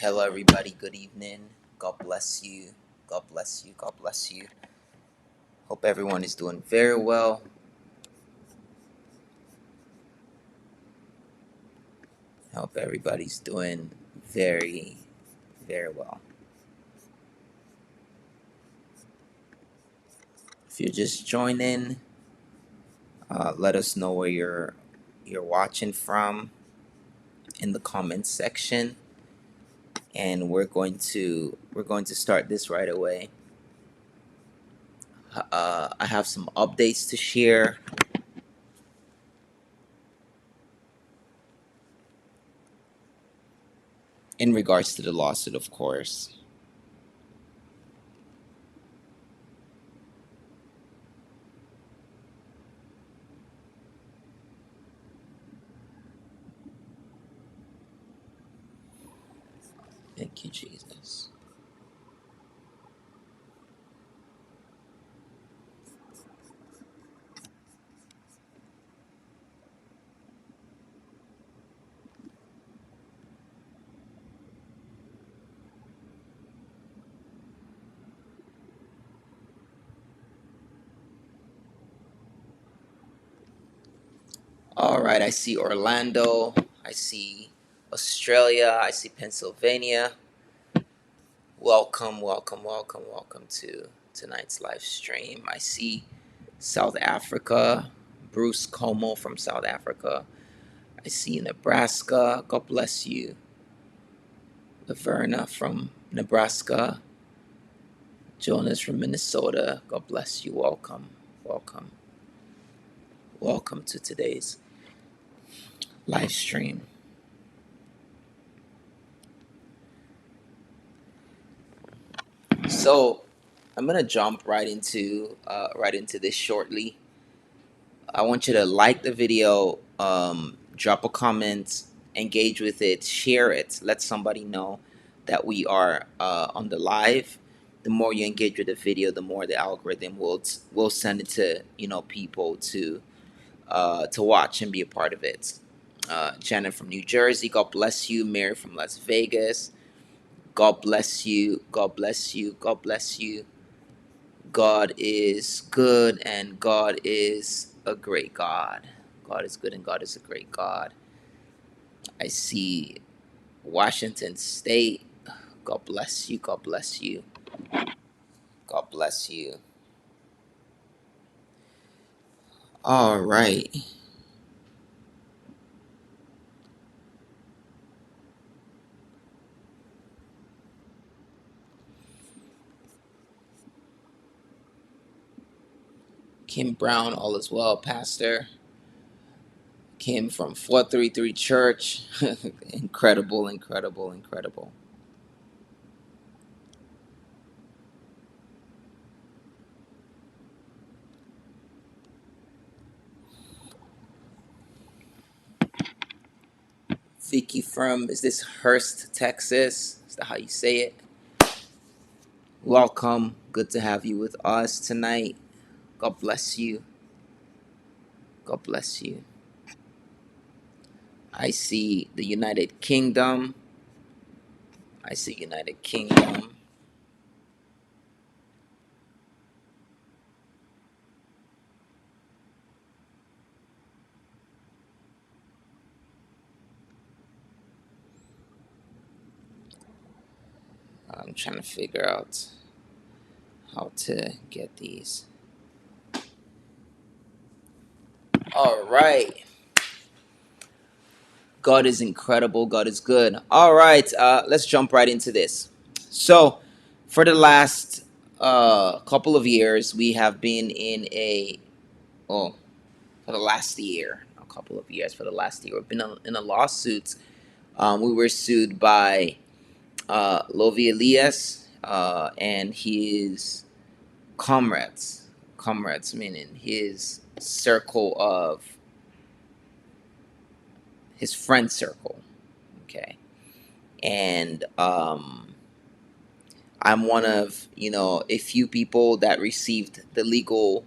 Hello, everybody. Good evening. God bless you. God bless you. God bless you. Hope everyone is doing very well. Hope everybody's doing very, very well. If you're just joining, let us know where you're watching from in the comments section, and we're going to start this right away. I have some updates to share. In regards to the lawsuit, of course. Thank you, Jesus. All right, I see Orlando. I see Australia. I see Pennsylvania. Welcome, welcome, welcome, welcome to tonight's live stream. I see South Africa. Bruce Como from South Africa. I see Nebraska. God bless you. Laverna from Nebraska. Jonas from Minnesota. God bless you. Welcome, welcome, welcome to today's live stream. So I'm gonna jump right into this shortly. I want you to like the video, drop a comment, engage with it, share it, let somebody know that we are on the live. The more you engage with the video, the more the algorithm will send it to people to watch and be a part of it. Janet from New Jersey, God bless you. Mary from Las Vegas, God bless you. God bless you. God bless you. God is good and God is a great God. God is good and God is a great God. I see Washington State. God bless you. God bless you. God bless you. All right. Kim Brown, all is well, Pastor. Kim from 433 Church. Incredible, incredible, incredible. Vicky from, is this Hurst, Texas? Is that how you say it? Welcome. Good to have you with us tonight. God bless you. God bless you. I see the United Kingdom. I see United Kingdom. I'm trying to figure out how to get these. All right. God is incredible. God is good. All right. Let's jump right into this. So, for the last couple of years, we have been in oh, for the last year, a couple of years, for the last year, we've been in a lawsuit. We were sued by Lovy Elias and his comrades meaning his circle of his friend circle. Okay. And I'm one of a few people that received the legal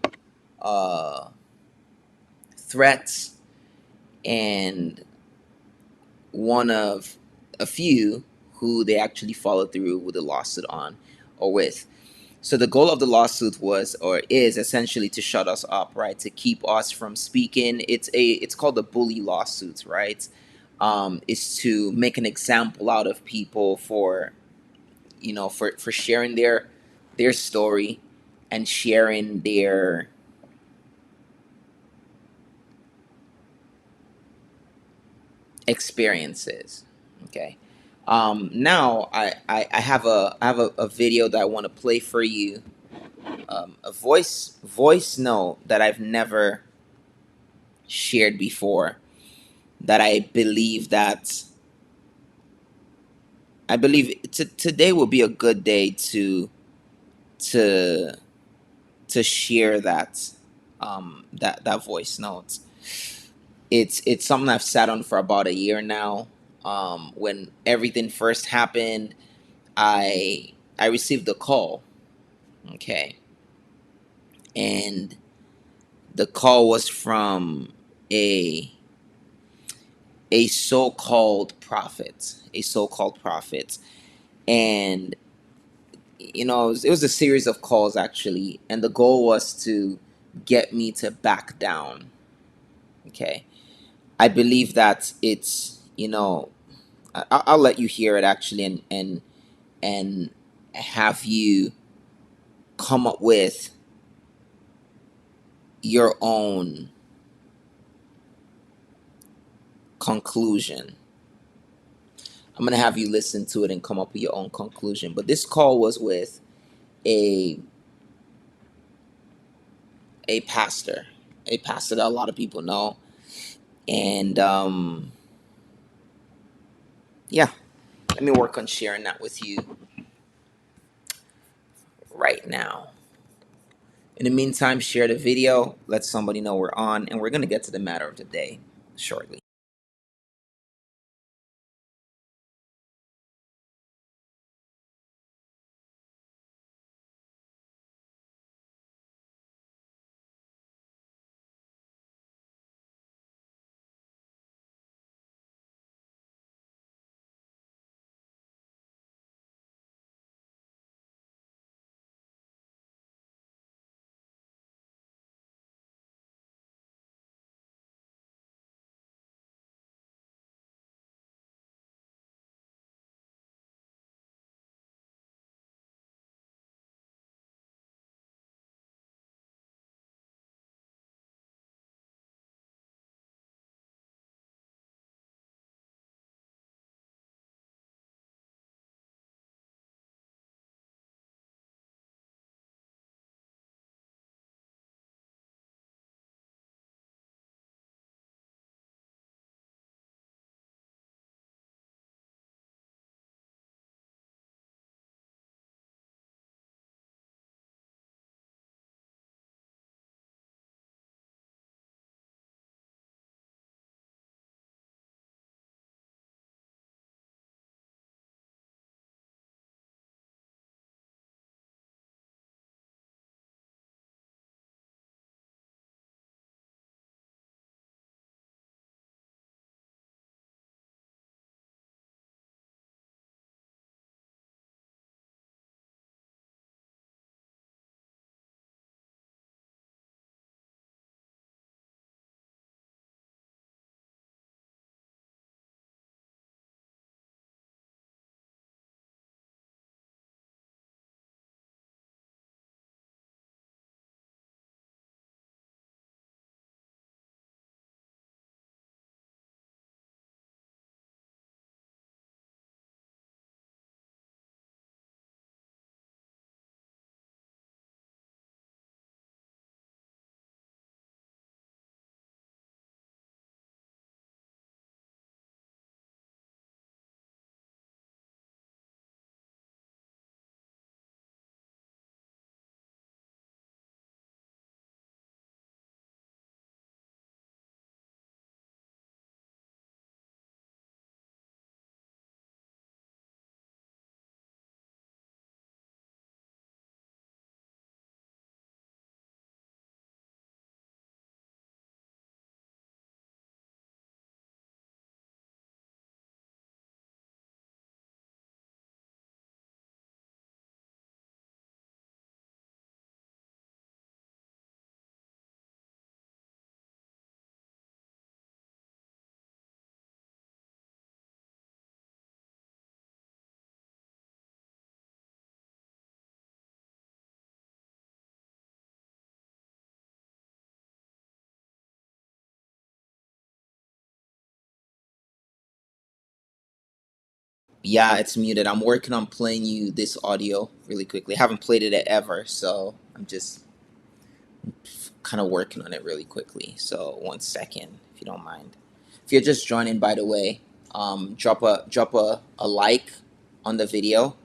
uh, threats, and one of a few who they actually followed through with the lawsuit on or with. So the goal of the lawsuit was or is essentially to shut us up, right? To keep us from speaking. It's called the bully lawsuit, right? Is to make an example out of people for for sharing their story and sharing their experiences. Okay. Now I have a video that I want to play for you. A voice note that I've never shared before. That I believe today will be a good day to to share that voice note. It's something I've sat on for about a year now. When everything first happened, I received a call. Okay, and the call was from a a so-called prophet, and it was a series of calls actually, and the goal was to get me to back down. Okay, I believe that I'll let you hear it actually, and have you come up with your own conclusion. I'm gonna have you listen to it and come up with your own conclusion. But this call was with a a pastor, a pastor that a lot of people know, and yeah, let me work on sharing that with you right now. In the meantime, share the video, let somebody know we're on, and we're gonna get to the matter of the day shortly. Yeah, it's muted. I'm working on playing you this audio really quickly. I haven't played it ever, so I'm just kind of working on it really quickly. So 1 second, if you don't mind. If you're just joining, by the way, drop a like on the video.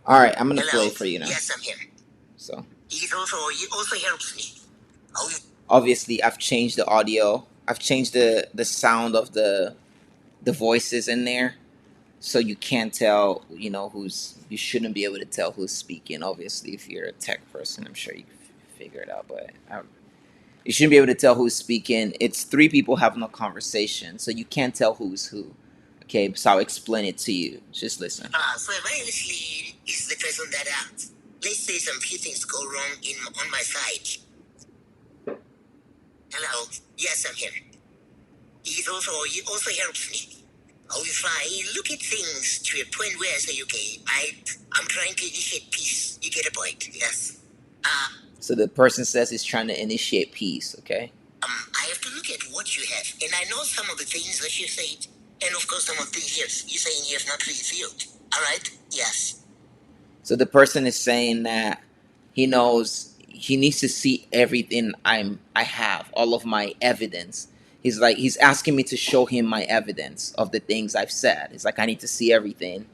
All right, I'm gonna play for you now. Yes, I'm here. So it also helps me. Obviously, I've changed the audio. I've changed the sound of the voices in there, so you can't tell. You know who's. You shouldn't be able to tell who's speaking. Obviously, if you're a tech person, I'm sure you figure it out. But you shouldn't be able to tell who's speaking. It's three people having a conversation, so you can't tell who's who. Okay, so I'll explain it to you. Just listen. So eventually, is the person that out. Let's say some few things go wrong on my side. Hello. Yes, I'm here. It also helps me. If I look at things to a point where I say, okay, I'm trying to initiate peace. You get a point, yes. So the person says he's trying to initiate peace, okay? I have to look at what you have, and I know some of the things that you said, and of course some of the things you're saying you have not revealed. All right? Yes. So the person is saying that he knows he needs to see everything I have, all of my evidence. He's asking me to show him my evidence of the things I've said. It's like I need to see everything.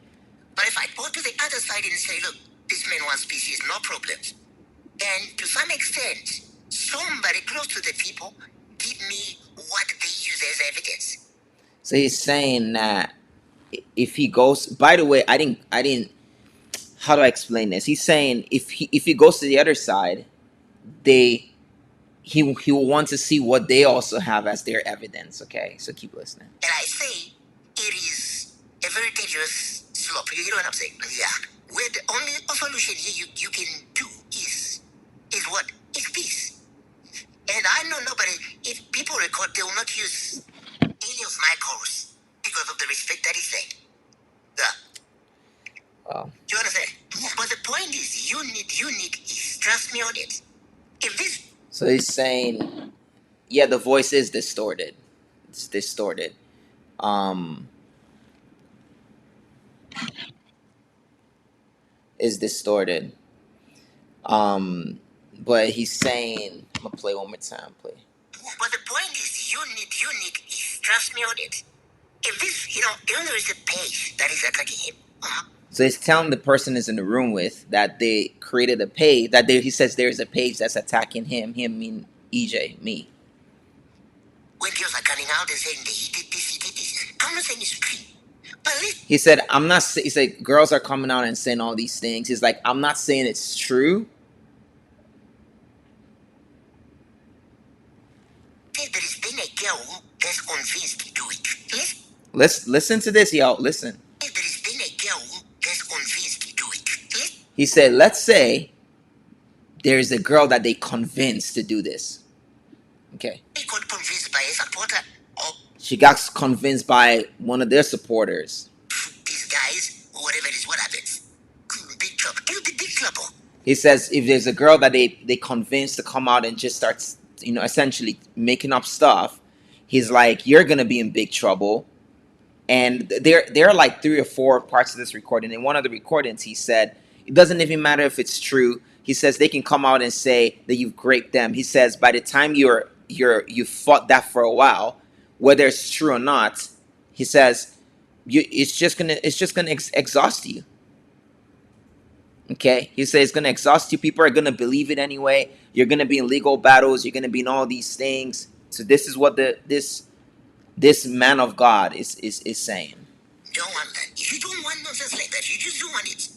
But if I go to the other side and say, look, this man wants peace, no problems. And to some extent, somebody close to the people give me what they use as evidence. So he's saying that if he goes, by the way, I didn't, how do I explain this? He's saying if he goes to the other side, he will want to see what they also have as their evidence. Okay, so keep listening. And I say it is a very dangerous slope. You know what I'm saying? Yeah. Where the only solution here you can do is what? Is peace. And I know nobody, if people record, they will not use any of my calls because of the respect that is there. Yeah. Wow. Do you understand? But the point is, you need is trust me on it. If this. So he's saying, yeah, the voice is distorted. It's distorted. Is distorted. But he's saying, I'm gonna play one more time. Play. But the point is, you need is trust me on it. If this, even there is a page that is attacking him. So he's telling the person is in the room with that they created a page that he says there's a page that's attacking him. Him mean EJ, me. When girls are coming out and saying he did this, I'm not saying it's true. But he said, I'm not. He said girls are coming out and saying all these things. He's like, I'm not saying it's true. There has been a girl that's convinced to do it. Yes? Let's listen to this, y'all. Listen. There has been a girl that's convinced to do it. Yes? He said, let's say there's a girl that they convinced to do this. Okay. She got convinced by a supporter. She got convinced by one of their supporters. These guys, whatever it is, what happens? Big trouble. Big trouble. He says if there's a girl that they convinced to come out and just start, essentially making up stuff, he's like, you're gonna be in big trouble. And there are like 3 or 4 parts of this recording. In one of the recordings, he said it doesn't even matter if it's true. He says they can come out and say that you've raped them. He says by the time you fought that for a while, whether it's true or not, he says it's just gonna exhaust you. Okay, he says it's gonna exhaust you. People are gonna believe it anyway. You're gonna be in legal battles. You're gonna be in all these things. So this is what this man of God is saying. Don't want that. If you don't want nonsense like that, you just don't want it.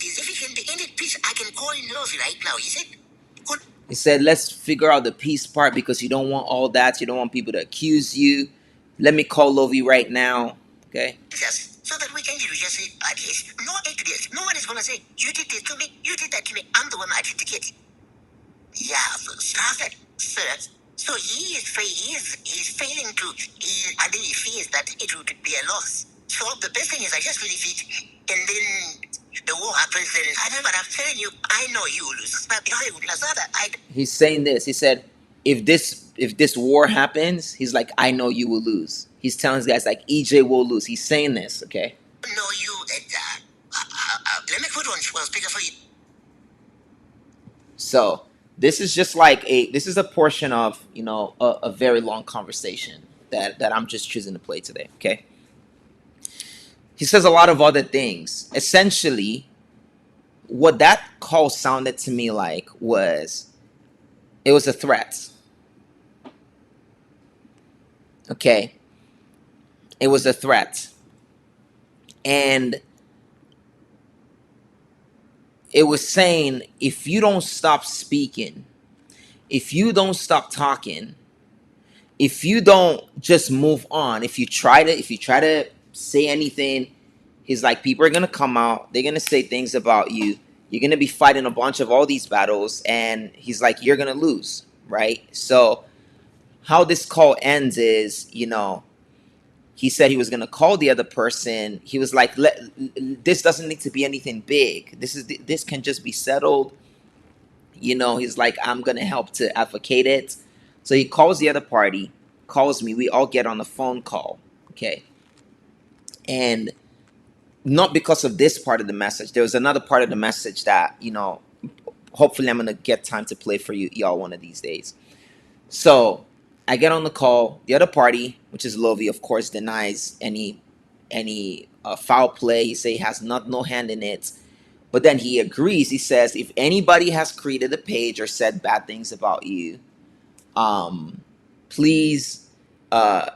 If it can be ended peace, I can call in Lovy right now. He said, good. He said, let's figure out the peace part because you don't want all that. You don't want people to accuse you. Let me call Lovy right now. Okay? Yes. So that we can just say, at least, no atheist. No one is going to say, you did this to me, you did that to me. I'm the one I did the kid. Yeah, so stop it. So he's failing to, I think he fears that it would be a loss. So the best thing is I just leave it, and then the war happens, and I remember I'm telling you, I know you will lose. He's saying this. He said, if this war happens, he's like, I know you will lose. He's telling these guys like EJ will lose. He's saying this, okay? No, you. Let me put on speaker for you. So this is just like this is a portion of a very long conversation that I'm just choosing to play today. Okay. He says a lot of other things. Essentially, what that call sounded to me like was it was a threat. Okay. It was a threat. And it was saying, if you don't stop speaking, if you don't stop talking, if you don't just move on, if you try to say anything, he's like, people are gonna come out, they're gonna say things about you, you're gonna be fighting a bunch of all these battles, and he's like, you're gonna lose, right? So How this call ends is, he said he was going to call the other person. He was like, this doesn't need to be anything big. This can just be settled. He's like, I'm going to help to advocate it. So he calls the other party, calls me. We all get on a phone call. Okay. And not because of this part of the message. There was another part of the message that, hopefully I'm going to get time to play for y'all one of these days. So I get on the call. The other party, which is Lovy, of course, denies any foul play. He say he has no hand in it. But then he agrees. He says, if anybody has created a page or said bad things about you, please, the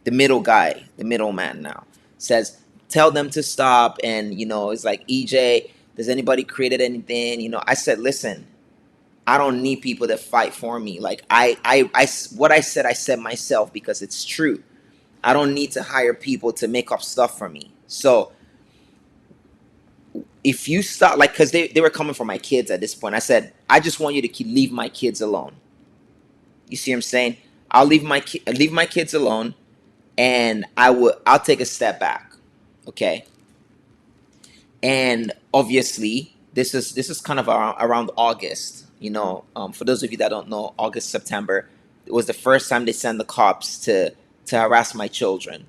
middle guy, the middleman now, says, tell them to stop. And, it's like, EJ, does anybody created anything? I said, listen, I don't need people to fight for me. Like, what I said myself because it's true. I don't need to hire people to make up stuff for me. So if you stop, like, because they were coming for my kids at this point. I said, I just want you to leave my kids alone. You see what I'm saying? I'll leave my kids alone, and I'll take a step back. Okay. And obviously, this is kind of around August. For those of you that don't know, August, September, it was the first time they sent the cops to harass my children.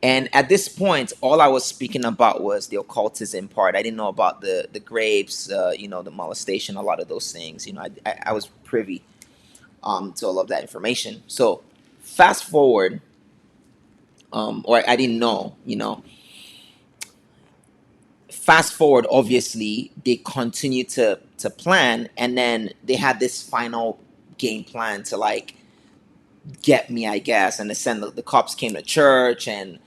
And at this point, all I was speaking about was the occultism part. I didn't know about the grapes, the molestation, a lot of those things. I was privy to all of that information. So fast forward, or I didn't know, fast forward, obviously, they continue to plan, and then they had this final game plan to, like, get me, I guess. And the cops came to church, and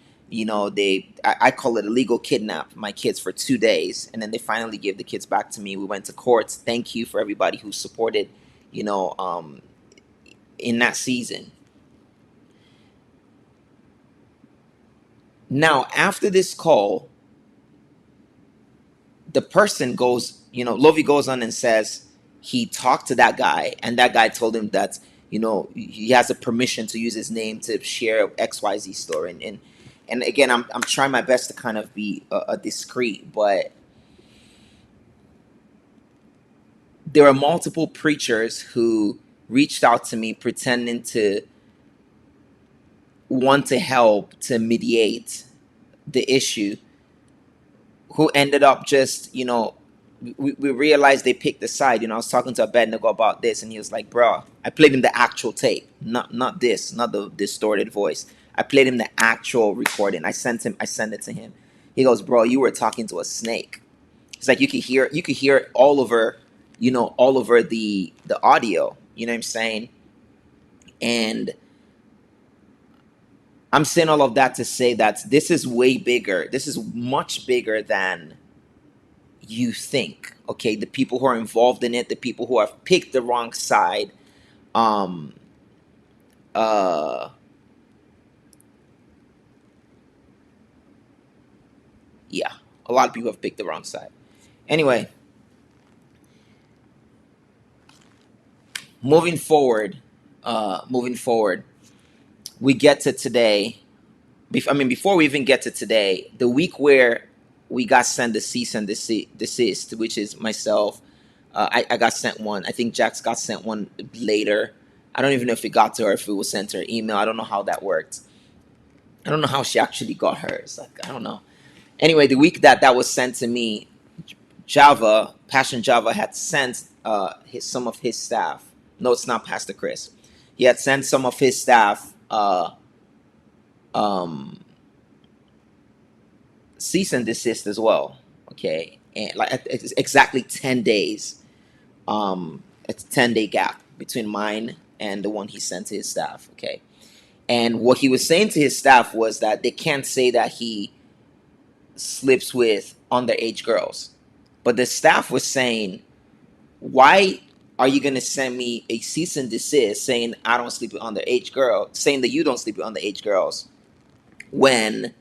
I call it illegal kidnap my kids for 2 days, and then they finally gave the kids back to me. We went to courts. Thank you for everybody who supported, in that season. Now, after this call, the person goes, Lovy goes on and says he talked to that guy, and that guy told him that, he has a permission to use his name to share XYZ story. And again, I'm trying my best to kind of be a discreet, but there are multiple preachers who reached out to me pretending to want to help to mediate the issue, who ended up just, we realized they picked the side. I was talking to Abednego about this, and he was like, bro, I played him the actual tape, not the distorted voice. I played him the actual recording. I sent it to him. He goes, bro, you were talking to a snake. It's like you could hear it all over, the audio. You know what I'm saying? And I'm saying all of that to say that this is way bigger. This is much bigger than you think. Okay, the people who are involved in it, the people who have picked the wrong side, yeah, a lot of people have picked the wrong side. Anyway, moving forward, we get to today. Before we even get to today, the week where we got sent the cease and desist, which is myself. I got sent one. I think Jax got sent one later. I don't even know if it got to her, if it was sent to her email. I don't know how that worked. I don't know how she actually got hers. Like, I don't know. Anyway, the week that was sent to me, Passion Java had sent some of his staff. No, it's not Pastor Chris. He had sent some of his staff cease and desist as well. Okay, and like it's exactly 10 days. It's a 10-day gap between mine and the one he sent to his staff. Okay, and what he was saying to his staff was that they can't say that he sleeps with underage girls, but the staff was saying, why are you going to send me a cease and desist saying I don't sleep with underage girls, saying that you don't sleep with underage girls, when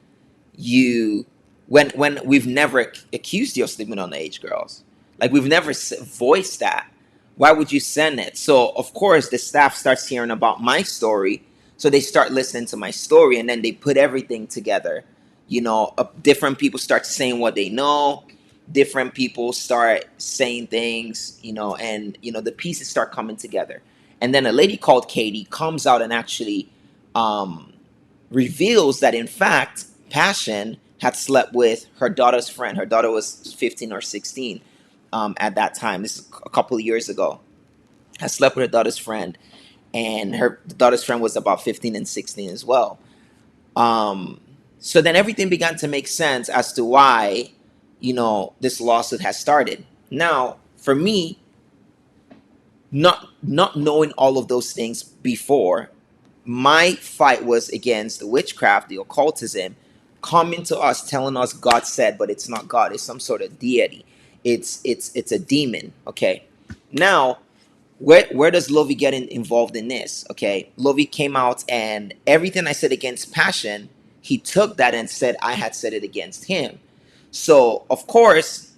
we've never accused you of sleeping with underage girls? Like, we've never voiced that. Why would you send it? So of course the staff starts hearing about my story, so they start listening to my story, and then they put everything together. Different people start saying what they know. Different people start saying things, and the pieces start coming together. And then a lady called Katie comes out and actually um, reveals that in fact Passion had slept with her daughter's friend. Her daughter was 15 or 16 at that time. This is a couple of years ago. Had slept with her daughter's friend, and her daughter's friend was about 15 and 16 as well. Um, so then everything began to make sense as to why, this lawsuit has started. Now, for me, not knowing all of those things before, my fight was against the witchcraft, the occultism, coming to us telling us God said, but it's not God. It's some sort of deity. It's a demon. Okay. Now, where does Lovy get involved in this? Okay, Lovy came out, and everything I said against Passion, he took that and said I had said it against him. So of course,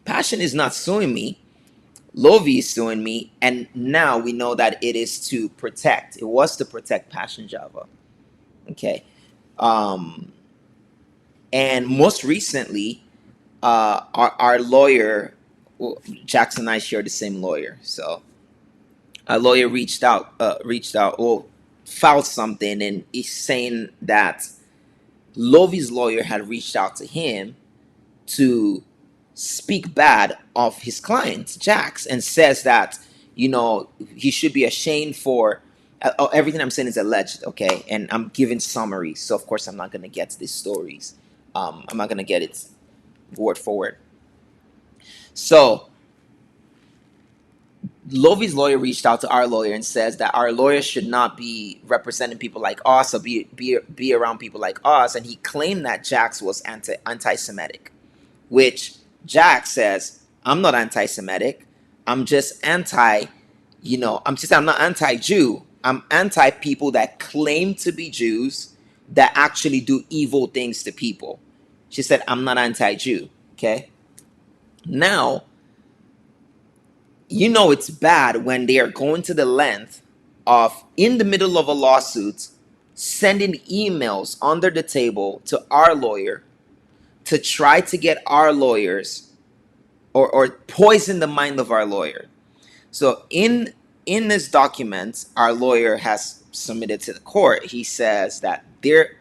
Passion is not suing me. Lovy is suing me, and now we know that it is to protect. It was to protect Passion Java. Okay, um, and most recently, our lawyer, well, Jackson and I share the same lawyer, so a lawyer or filed something, and he's saying that Lovy's lawyer had reached out to him to speak bad of his client Jax, and says that he should be ashamed for everything I'm saying is alleged, okay, and I'm giving summaries, so of course I'm not going to get to these stories. I'm not going to get it word for word. So Lovy's lawyer reached out to our lawyer and says that our lawyer should not be representing people like us, or be around people like us. And he claimed that Jax was anti-Semitic, which Jax says, I'm not anti-Semitic. I'm just I'm not anti-Jew. I'm anti people that claim to be Jews that actually do evil things to people. She said, I'm not anti-Jew. Okay. Now, it's bad when they are going to the length of, in the middle of a lawsuit, sending emails under the table to our lawyer to try to get our lawyers, or poison the mind of our lawyer. So in this document our lawyer has submitted to the court, he says that their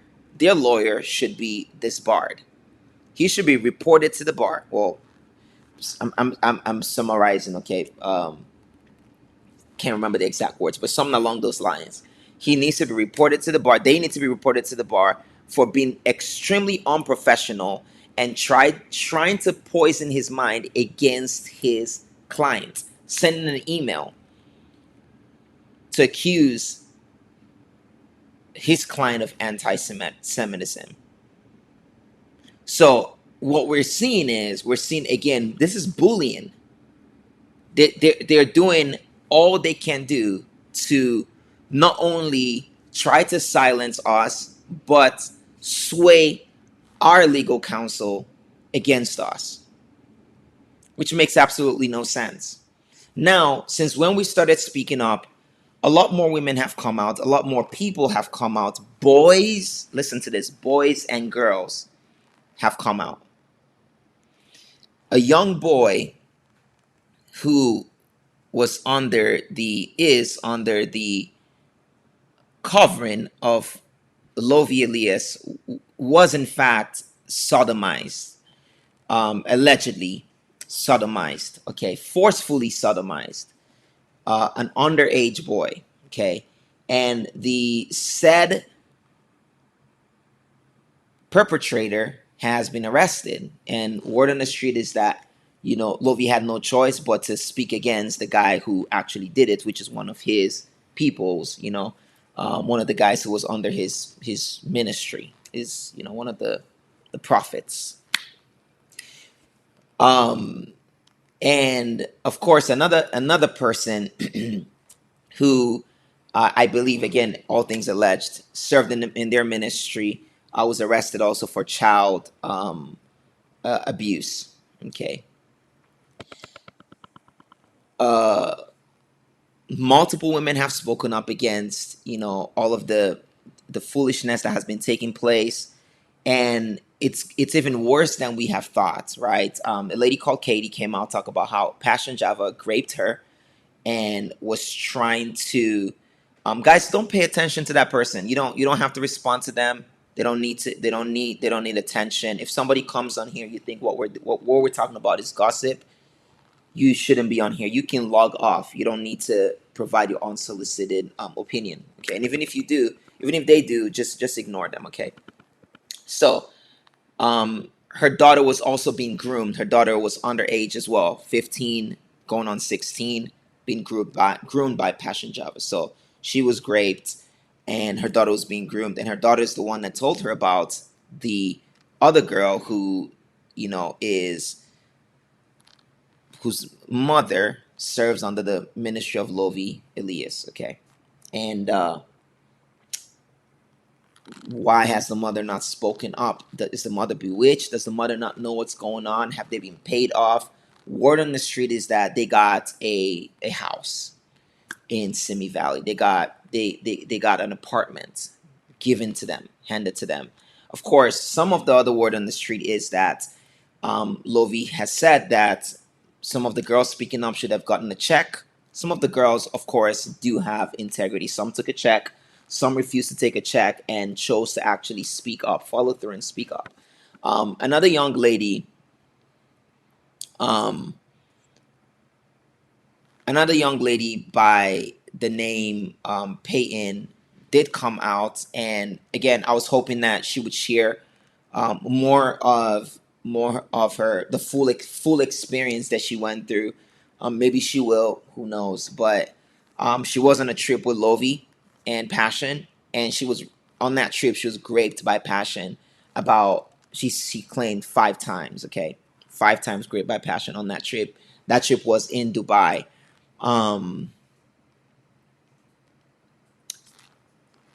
lawyer should be disbarred. He should be reported to the bar. Well, I'm summarizing, okay. Can't remember the exact words, but something along those lines. He needs to be reported to the bar. They need to be reported to the bar for being extremely unprofessional and trying to poison his mind against his client, sending an email to accuse his client of anti-Semitism. So what we're seeing again, this is bullying. They're doing all they can do to not only try to silence us, but sway our legal counsel against us, which makes absolutely no sense. Now, since when we started speaking up, a lot more women have come out, a lot more people have come out. Boys, listen to this, boys and girls have come out. A young boy who is under the covering of Lovy Elias was in fact sodomized, allegedly sodomized, okay, forcefully sodomized, an underage boy, okay, and the said perpetrator has been arrested. And word on the street is that Lovy had no choice but to speak against the guy who actually did it, which is one of his peoples. One of the guys who was under his ministry is one of the prophets. And of course, another person who I believe, again, all things alleged, served in their ministry, was arrested also for child abuse. Okay. uh, multiple women have spoken up against, all of the foolishness that has been taking place, and it's even worse than we have thought, right? A lady called Katie came out, talk about how Passion Java raped her and was trying to, guys, don't pay attention to that person. You don't have to respond to them. They don't need attention. If somebody comes on here, you think what we're talking about is gossip, you shouldn't be on here. You can log off. You don't need to provide your unsolicited opinion. Okay, and even if you do, even if they do, just ignore them. Okay. So, her daughter was also being groomed. Her daughter was underage as well, 15, going on 16, being groomed by Passion Java. So she was raped, and her daughter was being groomed. And her daughter is the one that told her about the other girl who, is whose mother serves under the ministry of Lovy, Elias. Okay, and why has the mother not spoken up? Is the mother bewitched? Does the mother not know what's going on? Have they been paid off? Word on the street is that they got a house in Simi Valley. They got an apartment given to them, handed to them. Of course, some of the other word on the street is that Lovy has said that some of the girls speaking up should have gotten a check. Some of the girls, of course, do have integrity. Some took a check, some refused to take a check and chose to actually speak up, follow through, and speak up. Another young lady, um, by the name Peyton did come out, and again, I was hoping that she would share more of her the full experience that she went through. Maybe she will, who knows? But she was on a trip with Lovy and Passion, and she was on that trip. She was raped by Passion about she claimed 5 times. Okay, 5 times raped by Passion on that trip. That trip was in Dubai. Um,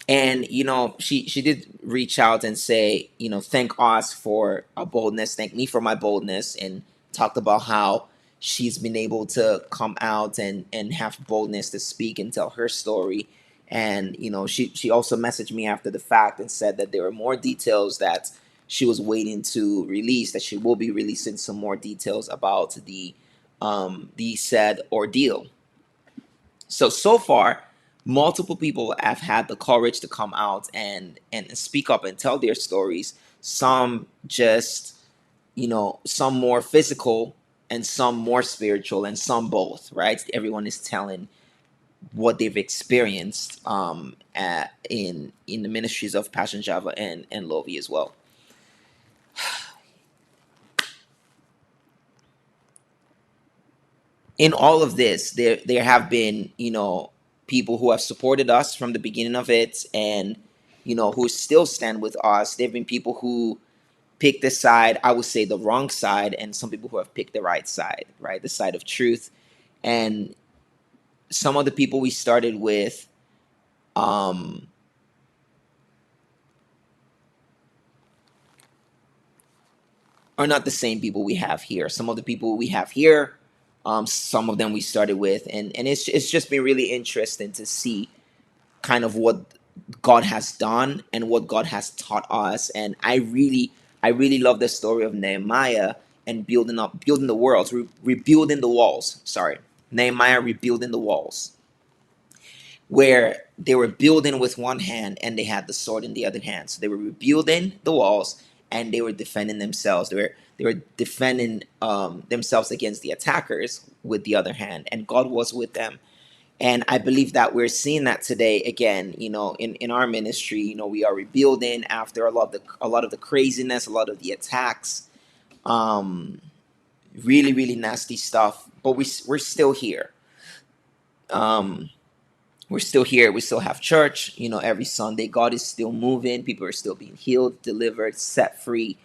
and she did reach out and say, thank us for our boldness, thank me for my boldness, and talked about how she's been able to come out and have boldness to speak and tell her story. And she also messaged me after the fact and said that there were more details that she was waiting to release, that she will be releasing some more details about the said ordeal. So far, multiple people have had the courage to come out and speak up and tell their stories. Some just, some more physical and some more spiritual and some both, right? Everyone is telling what they've experienced in the ministries of Passion Java and Lovy as well. In all of this, there have been, people who have supported us from the beginning of it, and who still stand with us. There have been people who picked the side, I would say the wrong side, and some people who have picked the right side, right, the side of truth. And some of the people we started with, um, are not the same people we have here. Some of the people we have here, some of them we started with, and it's just been really interesting to see kind of what God has done and what God has taught us. And I really love the story of Nehemiah and building the walls, rebuilding the walls. Sorry, Nehemiah rebuilding the walls, where they were building with one hand and they had the sword in the other hand. So they were rebuilding the walls and they were defending themselves. They were defending themselves against the attackers with the other hand, and God was with them. And I believe that we're seeing that today again, in our ministry. We are rebuilding after a lot of the craziness, a lot of the attacks, um, really, really nasty stuff. But we're still here. Um, we're still here. We still have church, every Sunday. God is still moving. People are still being healed, delivered, set free.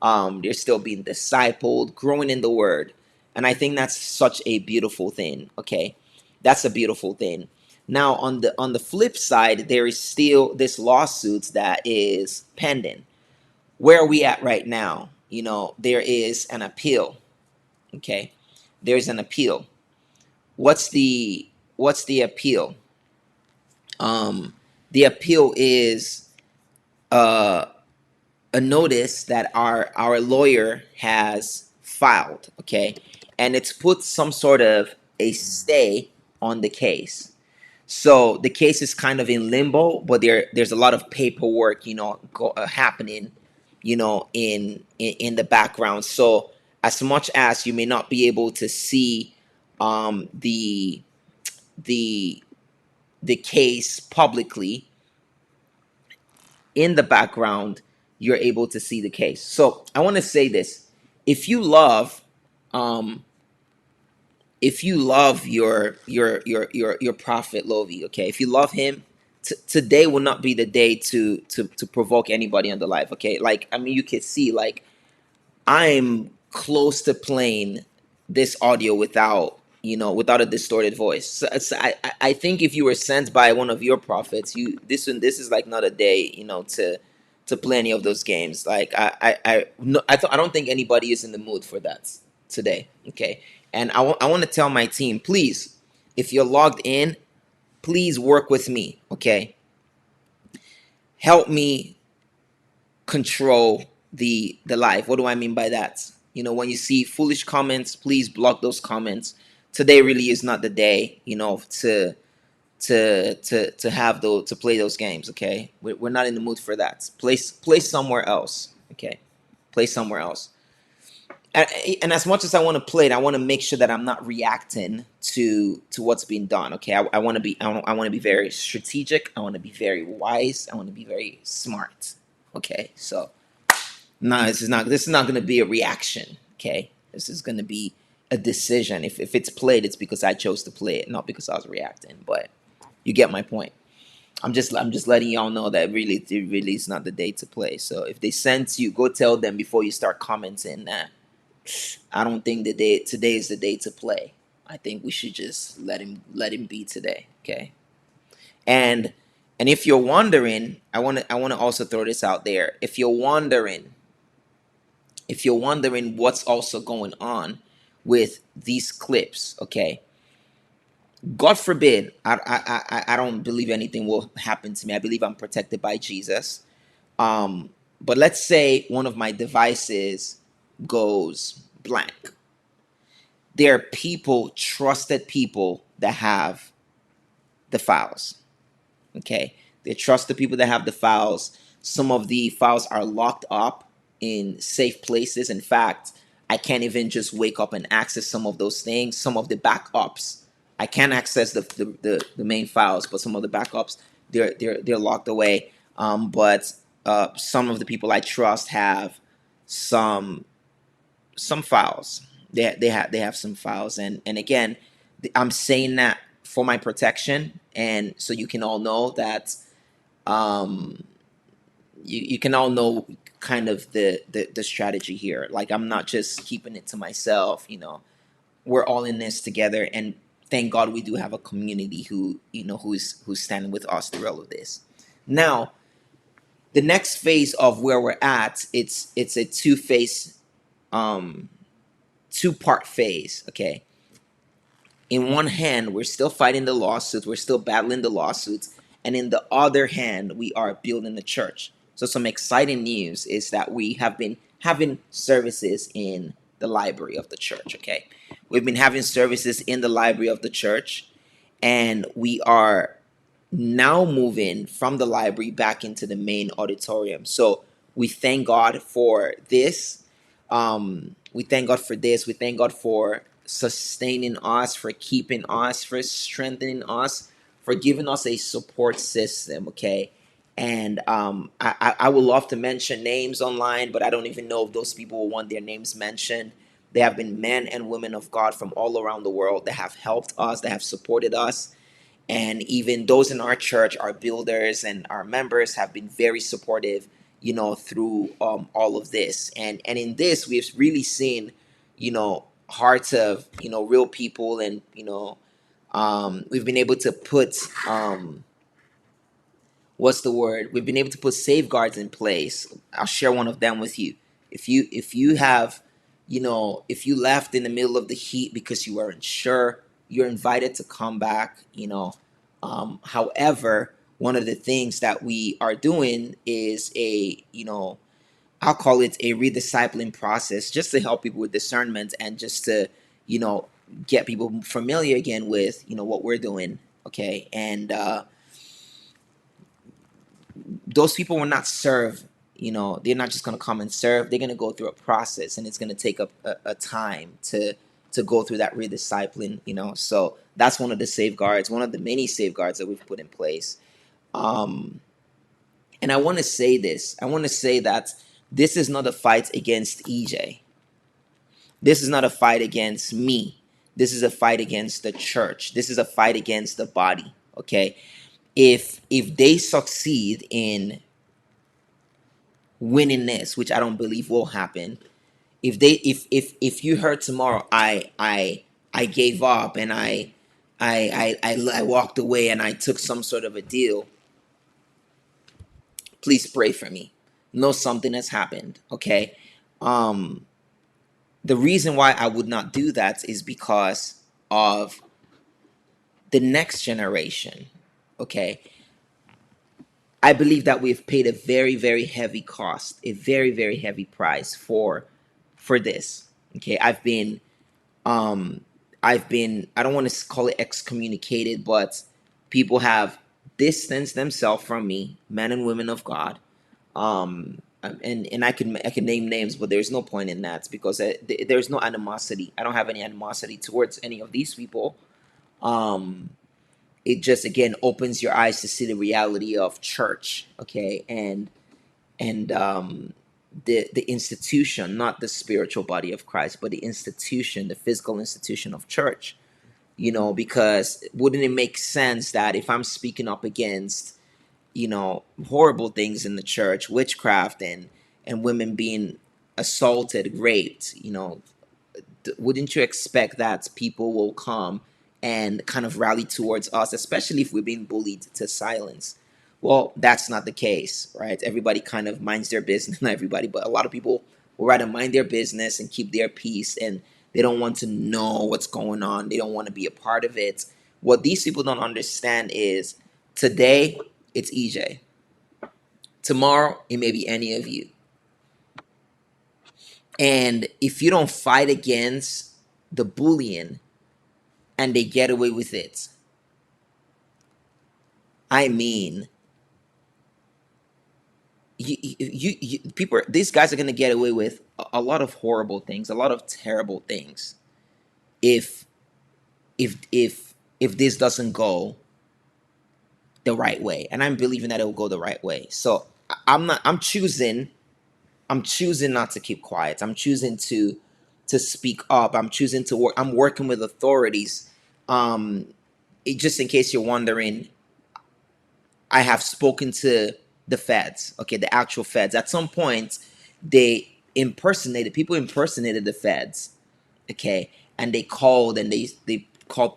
They're still being discipled, growing in the word. And I think that's such a beautiful thing. Okay. That's a beautiful thing. Now on the flip side, there is still this lawsuit that is pending. Where are we at right now? There is an appeal. Okay. There's an appeal. what's the appeal? Um, the appeal is uh, a notice that our lawyer has filed, okay, and it's put some sort of a stay on the case. So the case is kind of in limbo, but there's a lot of paperwork, happening, in the background. So as much as you may not be able to see the the the case publicly, in the background you're able to see the case. So I want to say this: if you love um if you love your prophet Lovy, okay, if you love him, today will not be the day to provoke anybody on the life, okay? Like, I mean, you can see, like, I'm close to playing this audio without, without a distorted voice. I think if you were sent by one of your prophets, this is like not a day, to play any of those games. Like, no, I don't think anybody is in the mood for that today. Okay, and I want to tell my team, please, if you're logged in, please work with me. Okay, help me control the live. What do I mean by that? When you see foolish comments, please block those comments. Today really is not the day, to have those, to play those games. Okay, we're not in the mood for that. Play somewhere else. Okay, play somewhere else. And as much as I want to play it, I want to make sure that I'm not reacting to what's being done. Okay, I want to be I want to be very strategic. I want to be very wise. I want to be very smart. Okay, so no, this is not going to be a reaction. Okay, this is going to be a decision. If it's played, it's because I chose to play it, not because I was reacting. But you get my point. I'm just letting y'all know that it really is not the day to play. So if they send you, go tell them before you start commenting that I don't think today is the day to play. I think we should just let him be today. Okay. And if you're wondering, I want to also throw this out there. If you're wondering what's also going on with these clips, okay, God forbid, I don't believe anything will happen to me. I believe I'm protected by Jesus. But let's say one of my devices goes blank. There are people, trusted people, that have the files. Okay, they trust the people that have the files. Some of the files are locked up in safe places. In fact, I can't even just wake up and access some of those things. Some of the backups, I can access the main files, but some of the backups, they're locked away. But some of the people I trust have some some files. They have some files, and again, I'm saying that for my protection, and so you can all know that, um you can all know kind of the strategy here. Like, I'm not just keeping it to myself. We're all in this together, and thank God we do have a community who's standing with us through all of this. Now, the next phase of where we're at, it's a um two-part phase. Okay, in one hand, we're still fighting the lawsuits, we're still battling the lawsuits, and in the other hand, we are building the church. So some exciting news is that we have been having services in the library of the church. Okay, we've been having services in the library of the church, and we are now moving from the library back into the main auditorium. So we thank God for this. We thank God for this. We thank God for sustaining us, for keeping us, for strengthening us, for giving us a support system. Okay. And I would love to mention names online, but I don't even know if those people will want their names mentioned. They have been men and women of God from all around the world that have helped us, that have supported us, and even those in our church, our builders and our members, have been very supportive, through all of this. And in this, we've really seen, hearts of, real people. And we've been able to put, what's the word, we've been able to put safeguards in place. I'll share one of them with you. If you have, if you left in the middle of the heat because you weren't sure, you're invited to come back, however, one of the things that we are doing is I'll call it a rediscipling process, just to help people with discernment and just to, you know, get people familiar again with, what we're doing. Okay. And those people will not serve, they're not just going to come and serve. They're going to go through a process, and it's going to take a time to go through that rediscipling, So that's one of the safeguards, one of the many safeguards that we've put in place. Um, and I want to say this. I want to say that this is not a fight against EJ. This is not a fight against me. This is a fight against the church. This is a fight against the body. Okay. If they succeed in winning this, which I don't believe will happen, if you heard tomorrow, I gave up and I walked away and I took some sort of a deal, please pray for me. Know something has happened. Okay. Um, the reason why I would not do that is because of the next generation. Okay. I believe that we've paid a very, very heavy cost, a very, very heavy price for this. Okay. Um I don't want to call it excommunicated, but people have distanced themselves from me, men and women of God. And I can name names, but there's no point in that because there's no animosity. I don't have any animosity towards any of these people. um it just again opens your eyes to see the reality of church. Okay. And the institution, not the spiritual body of Christ, but the institution, the physical institution of church. Because wouldn't it make sense that if I'm speaking up against, horrible things in the church, witchcraft and women being assaulted, raped, wouldn't you expect that people will come and kind of rally towards us, especially if we're being bullied to silence? Well, that's not the case, right? Everybody kind of minds their business, not everybody, but a lot of people will rather mind their business and keep their peace, and they don't want to know what's going on. They don't want to be a part of it. What these people don't understand is today it's EJ. Tomorrow it may be any of you. And if you don't fight against the bullying and they get away with it, I mean, people, these guys are going to get away with a lot of horrible things, a lot of terrible things, if if this doesn't go the right way. And I'm believing that it will go the right way. So I'm choosing not to keep quiet. I'm choosing to speak up. I'm choosing to work. I'm working with authorities. Um, just in case you're wondering, I have spoken to the feds. Okay, the actual feds. At some point, people impersonated the feds. Okay, and they called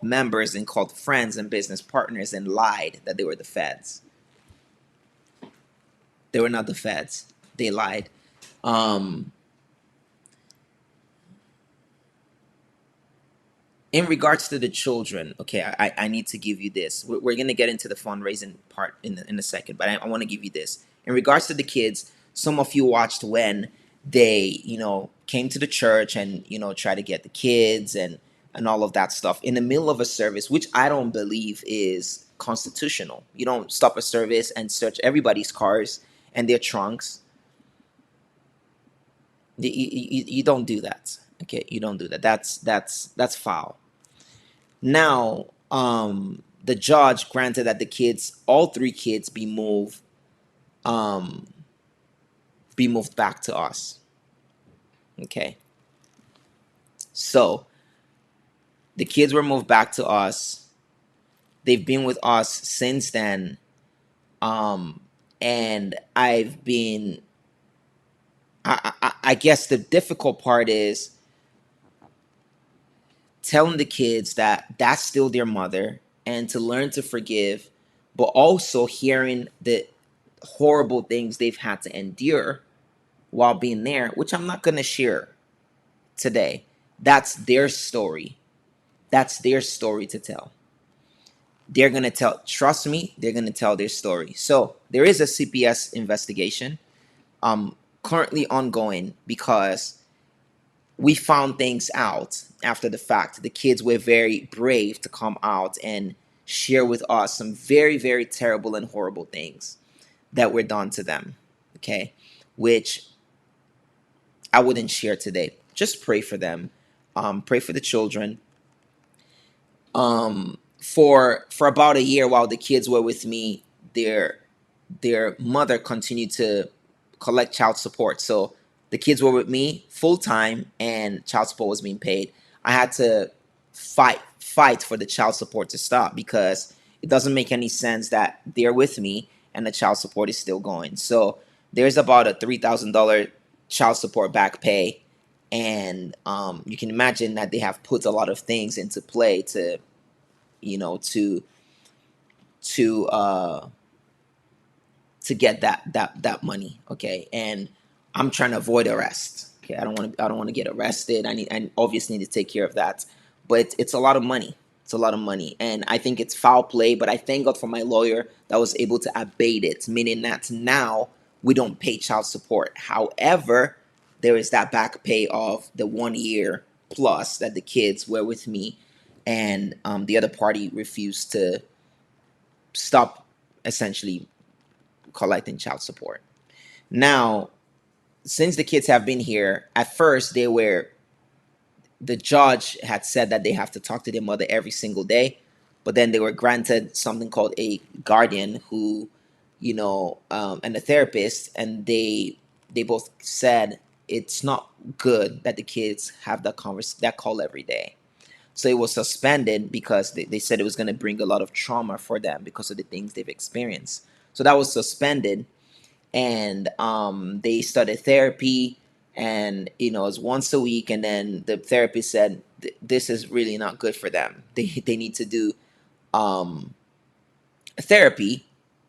members and called friends and business partners and lied that they were the feds. They were not the feds. They lied. Um, in regards to the children, okay, I need to give you this. We're going to get into the fundraising part in a second, but I want to give you this. In regards to the kids, some of you watched when they, came to the church and, try to get the kids and all of that stuff in the middle of a service, which I don't believe is constitutional. You don't stop a service and search everybody's cars and their trunks. You don't do that. Okay, you don't do that. That's foul. Now, the judge granted that all three kids, um, be moved back to us. Okay, so the kids were moved back to us. They've been with us since then, um, and I guess the difficult part is telling the kids that that's still their mother and to learn to forgive, but also hearing the horrible things they've had to endure while being there, which I'm not going to share today. That's their story. That's their story to tell. They're going to tell, trust me, they're going to tell their story. So there is a CPS investigation currently ongoing because we found things out after the fact. The kids were very brave to come out and share with us some very, very terrible and horrible things that were done to them. Okay. Which I wouldn't share today. Just pray for them. Pray for the children. For about a year while the kids were with me, their mother continued to collect child support. So the kids were with me full time, and child support was being paid. I had to fight for the child support to stop because it doesn't make any sense that they're with me and the child support is still going. So there's about a $3,000 child support back pay, and you can imagine that they have put a lot of things into play to, you know, to uh to get that money. Okay. And I'm trying to avoid arrest. Okay. I don't want to get arrested. I obviously need to take care of that. But it's a lot of money. It's a lot of money. And I think it's foul play, but I thank God for my lawyer that was able to abate it, meaning that now we don't pay child support. However, there is that back pay of the 1 year plus that the kids were with me, and the other party refused to stop essentially collecting child support. Now, since the kids have been here, at first the judge had said that they have to talk to their mother every single day, but then they were granted something called a guardian who, and a therapist, and they both said it's not good that the kids have that call every day. So it was suspended because they said it was going to bring a lot of trauma for them because of the things they've experienced. So that was suspended, and they started therapy, and it was once a week. And then the therapist said this is really not good for them. They need to do um, therapy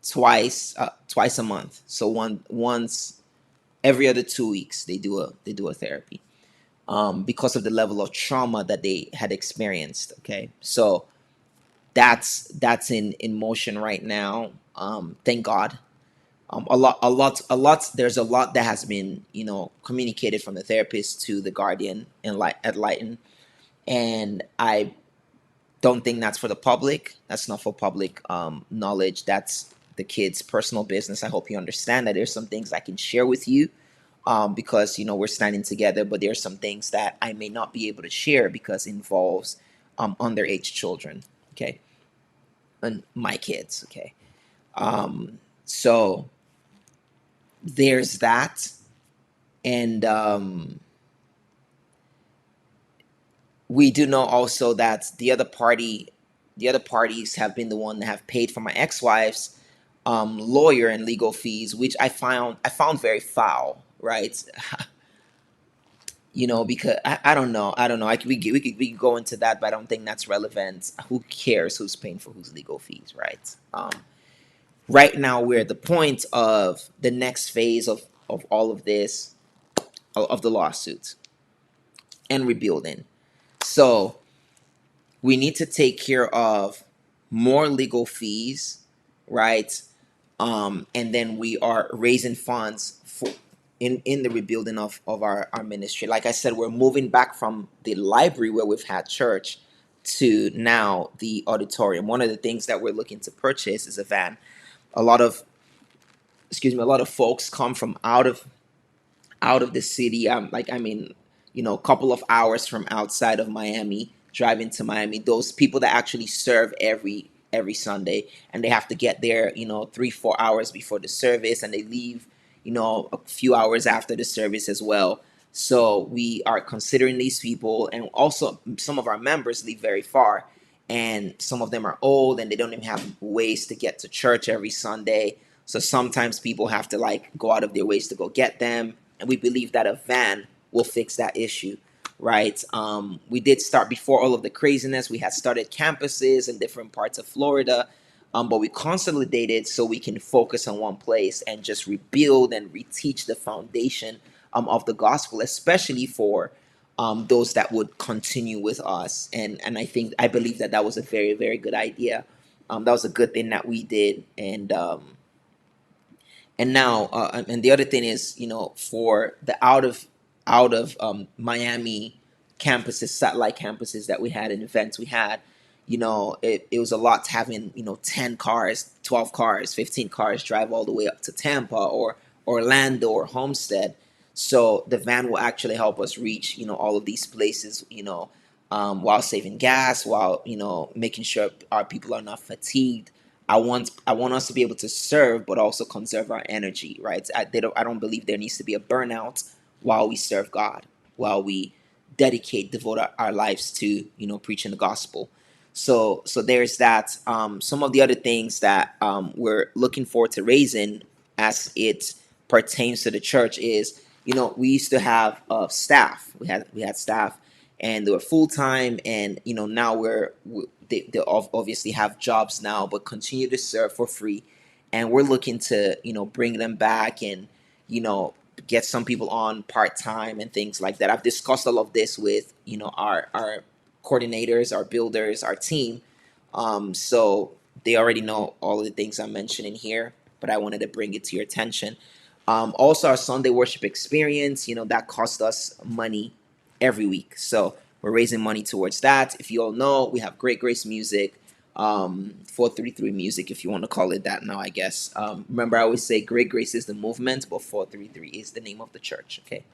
twice a month. So once every other 2 weeks they do a therapy, because of the level of trauma that they had experienced. Okay, so that's in motion right now. Thank God. There's a lot that has been communicated from the therapist to the guardian and at Lighten, and I don't think that's for the public. That's not for public knowledge. That's the kids' personal business. I hope you understand that there's some things I can share with you, because we're standing together, but there's some things that I may not be able to share because it involves underage children. Okay, and my kids. Okay, so there's that, and we do know also that the other parties have been the one that have paid for my ex-wife's lawyer and legal fees, which I found very foul, right? Because I don't know. We could go into that, but I don't think that's relevant. Who cares who's paying for whose legal fees, right? Right now we're at the point of the next phase of all of this, of the lawsuit and rebuilding. So we need to take care of more legal fees, right? And then we are raising funds for in the rebuilding of our ministry. Like I said, we're moving back from the library where we've had church to now the auditorium. One of the things that we're looking to purchase is a van. A lot of a lot of folks come from out of the city. A couple of hours from outside of Miami, driving to Miami. Those people that actually serve every Sunday, and they have to get there, 3-4 hours before the service, and they leave, a few hours after the service as well. So we are considering these people, and also some of our members live very far, and some of them are old, and they don't even have ways to get to church every Sunday. So sometimes people have to go out of their ways to go get them, and we believe that a van will fix that issue, right? We did start before all of the craziness. We had started campuses in different parts of Florida, but we consolidated so we can focus on one place and just rebuild and reteach the foundation of the gospel, especially for those that would continue with us. And I believe that that was a very, very good idea. That was a good thing that we did. And now, and the other thing is, for the out of Miami campuses, satellite campuses that we had and events we had, it was a lot to having 10 cars, 12 cars, 15 cars drive all the way up to Tampa or Orlando or Homestead. So the van will actually help us reach all of these places, while saving gas, while making sure our people are not fatigued. I want us to be able to serve, but also conserve our energy, right? I don't believe there needs to be a burnout while we serve God, while we devote our lives to preaching the gospel. So there's that. Some of the other things that we're looking forward to raising as it pertains to the church is, we used to have staff. We had staff, and they were full time, and now they obviously have jobs now, but continue to serve for free, and we're looking to bring them back and you know get some people on part time and things like that. I've discussed all of this with our coordinators, our builders, our team, so they already know all of the things I'm mentioning here, but I wanted to bring it to your attention. Also, our Sunday worship experience, that cost us money every week. So we're raising money towards that. If you all know, we have Great Grace Music, 433 Music, if you want to call it that now, I guess. Remember, I always say Great Grace is the movement, but 433 is the name of the church, okay?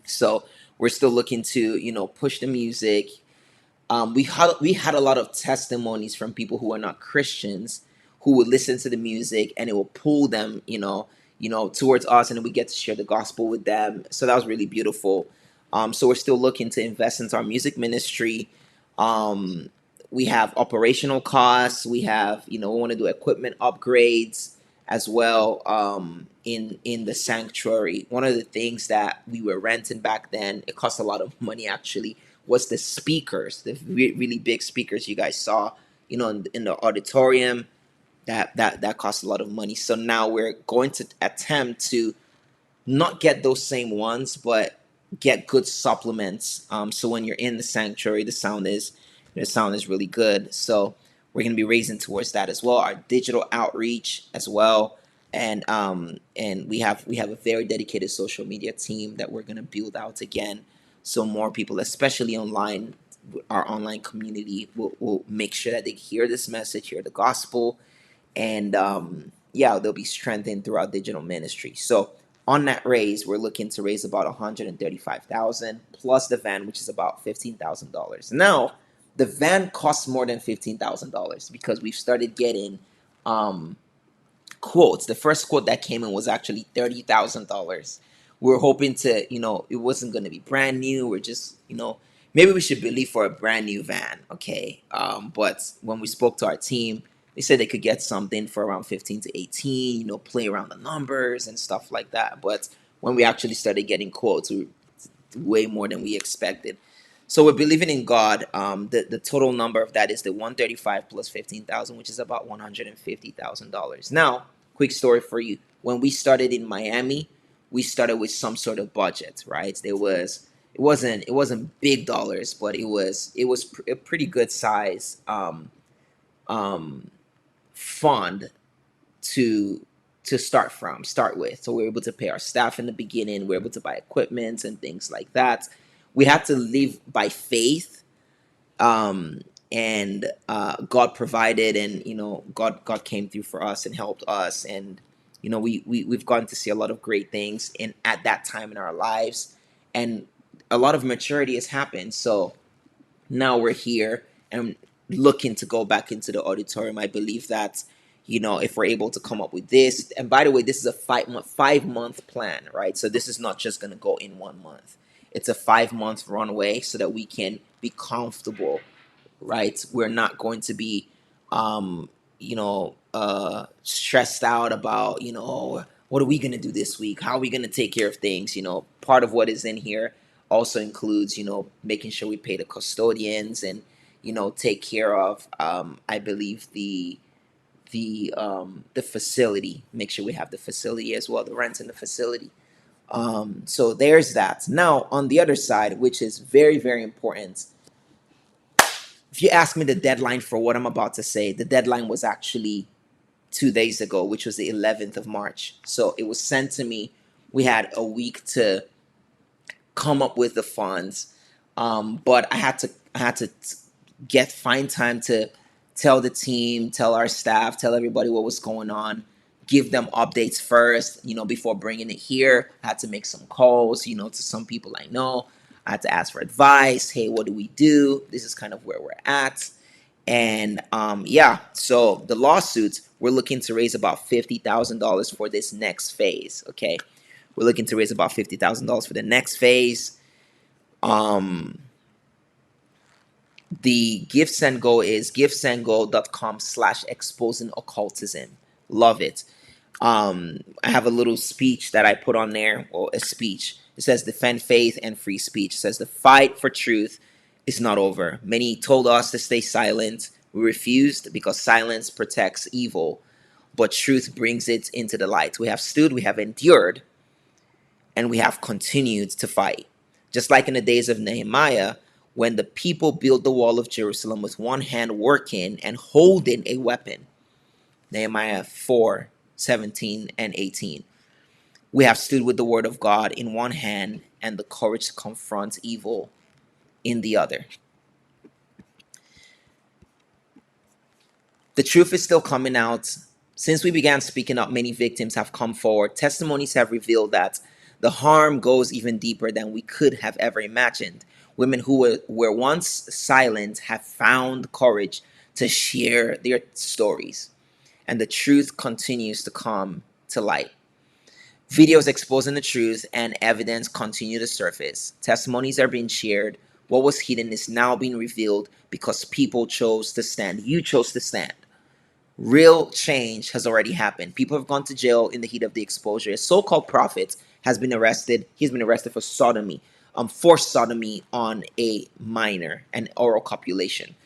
So we're still looking to, push the music. We had a lot of testimonies from people who are not Christians who would listen to the music and it will pull them, towards us, and then we get to share the gospel with them. So that was really beautiful. So we're still looking to invest into our music ministry. Um, we have operational costs. We have, we want to do equipment upgrades as well, in the sanctuary. One of the things that we were renting back then, it cost a lot of money actually, was the speakers, the really big speakers you guys saw, in the auditorium. That cost a lot of money. So now we're going to attempt to not get those same ones, but get good supplements. So when you're in the sanctuary, the sound is really good. So we're going to be raising towards that as well. Our digital outreach as well, and we have a very dedicated social media team that we're going to build out again. So more people, especially online, our online community, will make sure that they hear this message, hear the gospel, and yeah, they'll be strengthened through our digital ministry. So on that raise, we're looking to raise about 135,000 plus the van, which is about $15,000. Now, the van costs more than $15,000 because we've started getting um, quotes. The first quote that came in was actually $30,000. We were hoping to, it wasn't going to be brand new. We're just, maybe we should believe for a brand new van, okay? But when we spoke to our team, they said they could get something for around 15 to 18, play around the numbers and stuff like that. But when we actually started getting quotes, we were way more than we expected. So we're believing in God. The total number of that is the 135 plus 15,000, which is about $150,000. Now, quick story for you. When we started in Miami, we started with some sort of budget, right? It wasn't big dollars, but it was a pretty good size um, fund to start with. So we were able to pay our staff in the beginning. We were able to buy equipment and things like that. We had to live by faith, um, and God provided, and God came through for us and helped us, and we've gotten to see a lot of great things in at that time in our lives, and a lot of maturity has happened. So now we're here and looking to go back into the auditorium. I believe that if we're able to come up with this, and by the way, this is a 5-month plan, right? So this is not just going to go in 1 month. It's a 5-month runway so that we can be comfortable, right? We're not going to be stressed out about, "Oh, what are we going to do this week? How are we going to take care of things?" Part of what is in here also includes, making sure we pay the custodians and, take care of, I believe, the facility. Make sure we have the facility as well, the rent in the facility. So there's that. Now, on the other side, which is very, very important, if you ask me the deadline for what I'm about to say, the deadline was actually 2 days ago, which was the 11th of March. So it was sent to me. We had a week to come up with the funds, but I had to find time to tell the team, tell our staff, tell everybody what was going on, give them updates first, before bringing it here. I had to make some calls, to some people I know. I had to ask for advice. Hey, what do we do? This is kind of where we're at. And yeah, so the lawsuits, we're looking to raise about $50,000 for this next phase. Okay, we're looking to raise about $50,000 for the next phase. Um, the Give Send Go is givesendgo.com/exposing occultism. Love it. I have a little speech that I put on there, or a speech. It says, defend faith and free speech. It says, the fight for truth is not over. Many told us to stay silent. We refused because silence protects evil, but truth brings it into the light. We have stood, we have endured, and we have continued to fight. Just like in the days of Nehemiah, when the people built the wall of Jerusalem with one hand working and holding a weapon. Nehemiah 4:17 and 18. We have stood with the word of God in one hand and the courage to confront evil in the other. The truth is still coming out. Since we began speaking up, many victims have come forward. Testimonies have revealed that the harm goes even deeper than we could have ever imagined. Women who were once silent have found courage to share their stories, and the truth continues to come to light. Videos exposing the truth and evidence continue to surface. Testimonies are being shared. What was hidden is now being revealed because people chose to stand. You chose to stand. Real change has already happened. People have gone to jail in the heat of the exposure. A so-called prophet has been arrested. He's been arrested for sodomy, forced sodomy on a minor, and oral copulation.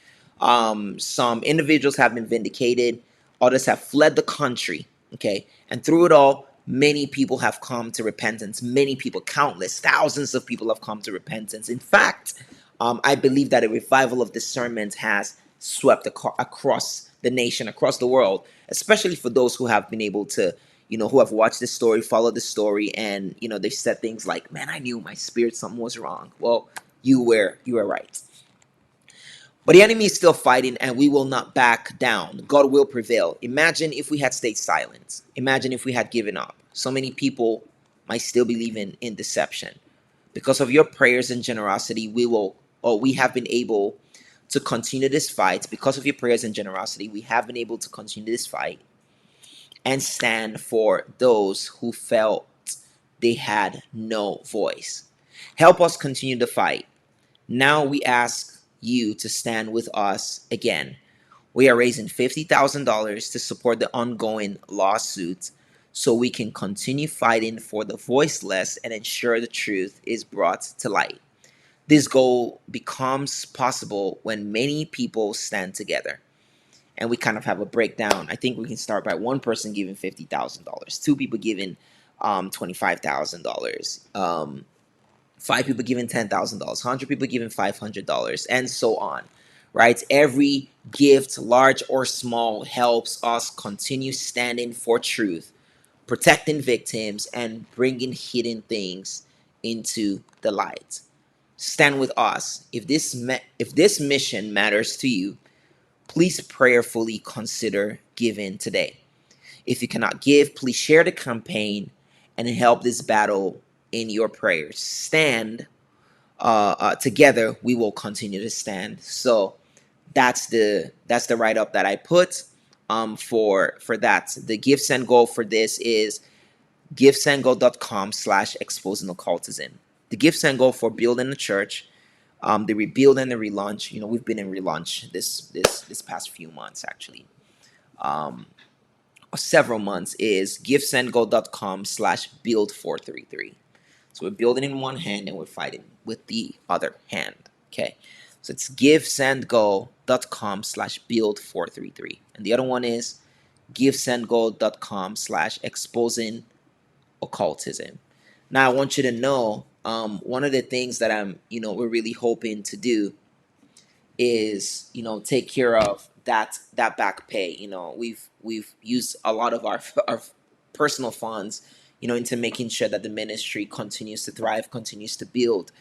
Some individuals have been vindicated. Others have fled the country. Okay, and through it all, many people have come to repentance. Many people, countless, thousands of people have come to repentance. In fact, I believe that a revival of discernment has swept across the nation, across the world, especially for those who have been able to, who have watched this story, followed the story, and they've said things like, "Man, I knew my spirit something was wrong." Well, you were right. But the enemy is still fighting, and we will not back down. God will prevail. Imagine if we had stayed silent. Imagine if we had given up. So many people might still be living in deception. Because of your prayers and generosity, we have been able to continue this fight. Because of your prayers and generosity, we have been able to continue this fight and stand for those who felt they had no voice. Help us continue the fight. Now we ask you to stand with us again. We are raising $50,000 to support the ongoing lawsuit so we can continue fighting for the voiceless and ensure the truth is brought to light. This goal becomes possible when many people stand together. And we kind of have a breakdown. I think we can start by one person giving $50,000, two people giving $25,000, five people giving $10,000, 100 people giving $500, and so on. Right? Every gift, large or small, helps us continue standing for truth, protecting victims, and bringing hidden things into the light. Stand with us. If this mission matters to you, please prayerfully consider giving today. If you cannot give, please share the campaign and help this battle in your prayers. Stand together. We will continue to stand. So that's the write-up that I put for that. The Give Send Go for this is givesendgo.com/exposing occultism. The Give Send Go for building the church, the rebuild and the relaunch. We've been in relaunch this past few months, actually, or several months, is givesendgo.com/build433. So we're building in one hand and we're fighting with the other hand. Okay, so it's givesendgo.com/build433, and the other one is givesendgo.com/exposing occultism. Now I want you to know, one of the things that we're really hoping to do is, take care of that back pay. We've used a lot of our personal funds, into making sure that the ministry continues to thrive, continues to build.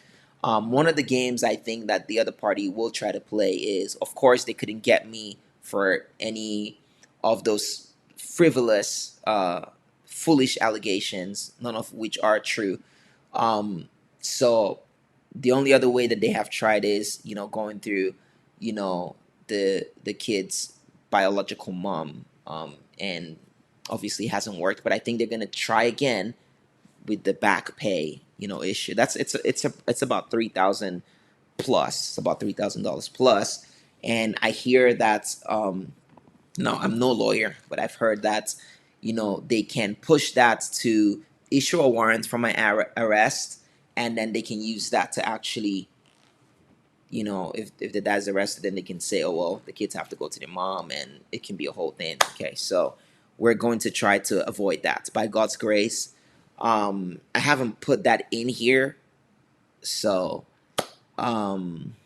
One of the games I think that the other party will try to play is, of course, they couldn't get me for any of those frivolous, foolish allegations, none of which are true. So the only other way that they have tried is, going through, you know the kid's biological mom, and obviously hasn't worked. But I think they're gonna try again with the back pay, issue. It's about 3,000 plus. It's about $3,000 plus. And I hear that, no, I'm no lawyer, but I've heard that, they can push that to issue a warrant for my arrest, and then they can use that to actually, if the dad's arrested, then they can say, oh, well, the kids have to go to their mom, and it can be a whole thing. Okay, so we're going to try to avoid that by God's grace. I haven't put that in here, so, um,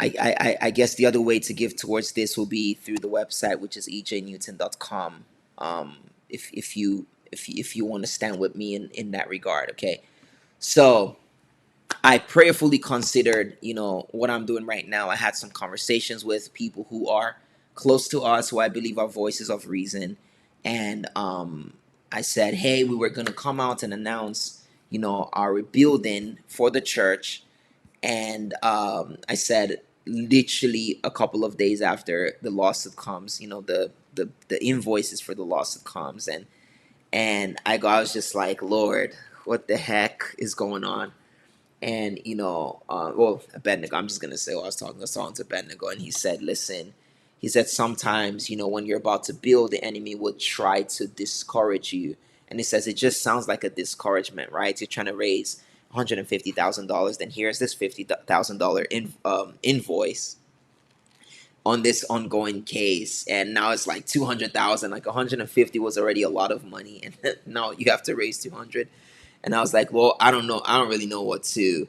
I guess the other way to give towards this will be through the website, which is ejnewton.com. If you want to stand with me in that regard, okay. So I prayerfully considered, what I'm doing right now. I had some conversations with people who are close to us, who I believe are voices of reason, and I said, hey, we were gonna come out and announce, our rebuilding for the church. And I said, literally a couple of days after the lawsuit comes, the invoices for the lawsuit comes, and I was just like, Lord, what the heck is going on? And well, Abednego, I'm just gonna say, I was talking to Abednego, and he said, listen, he said, sometimes, when you're about to build, the enemy will try to discourage you. And he says it just sounds like a discouragement, right? You're trying to raise $150,000, then here's this $50,000 invoice on this ongoing case, and now it's like 200,000. Like 150 was already a lot of money, and now you have to raise 200. And I was like, well, I don't know, I don't really know what to,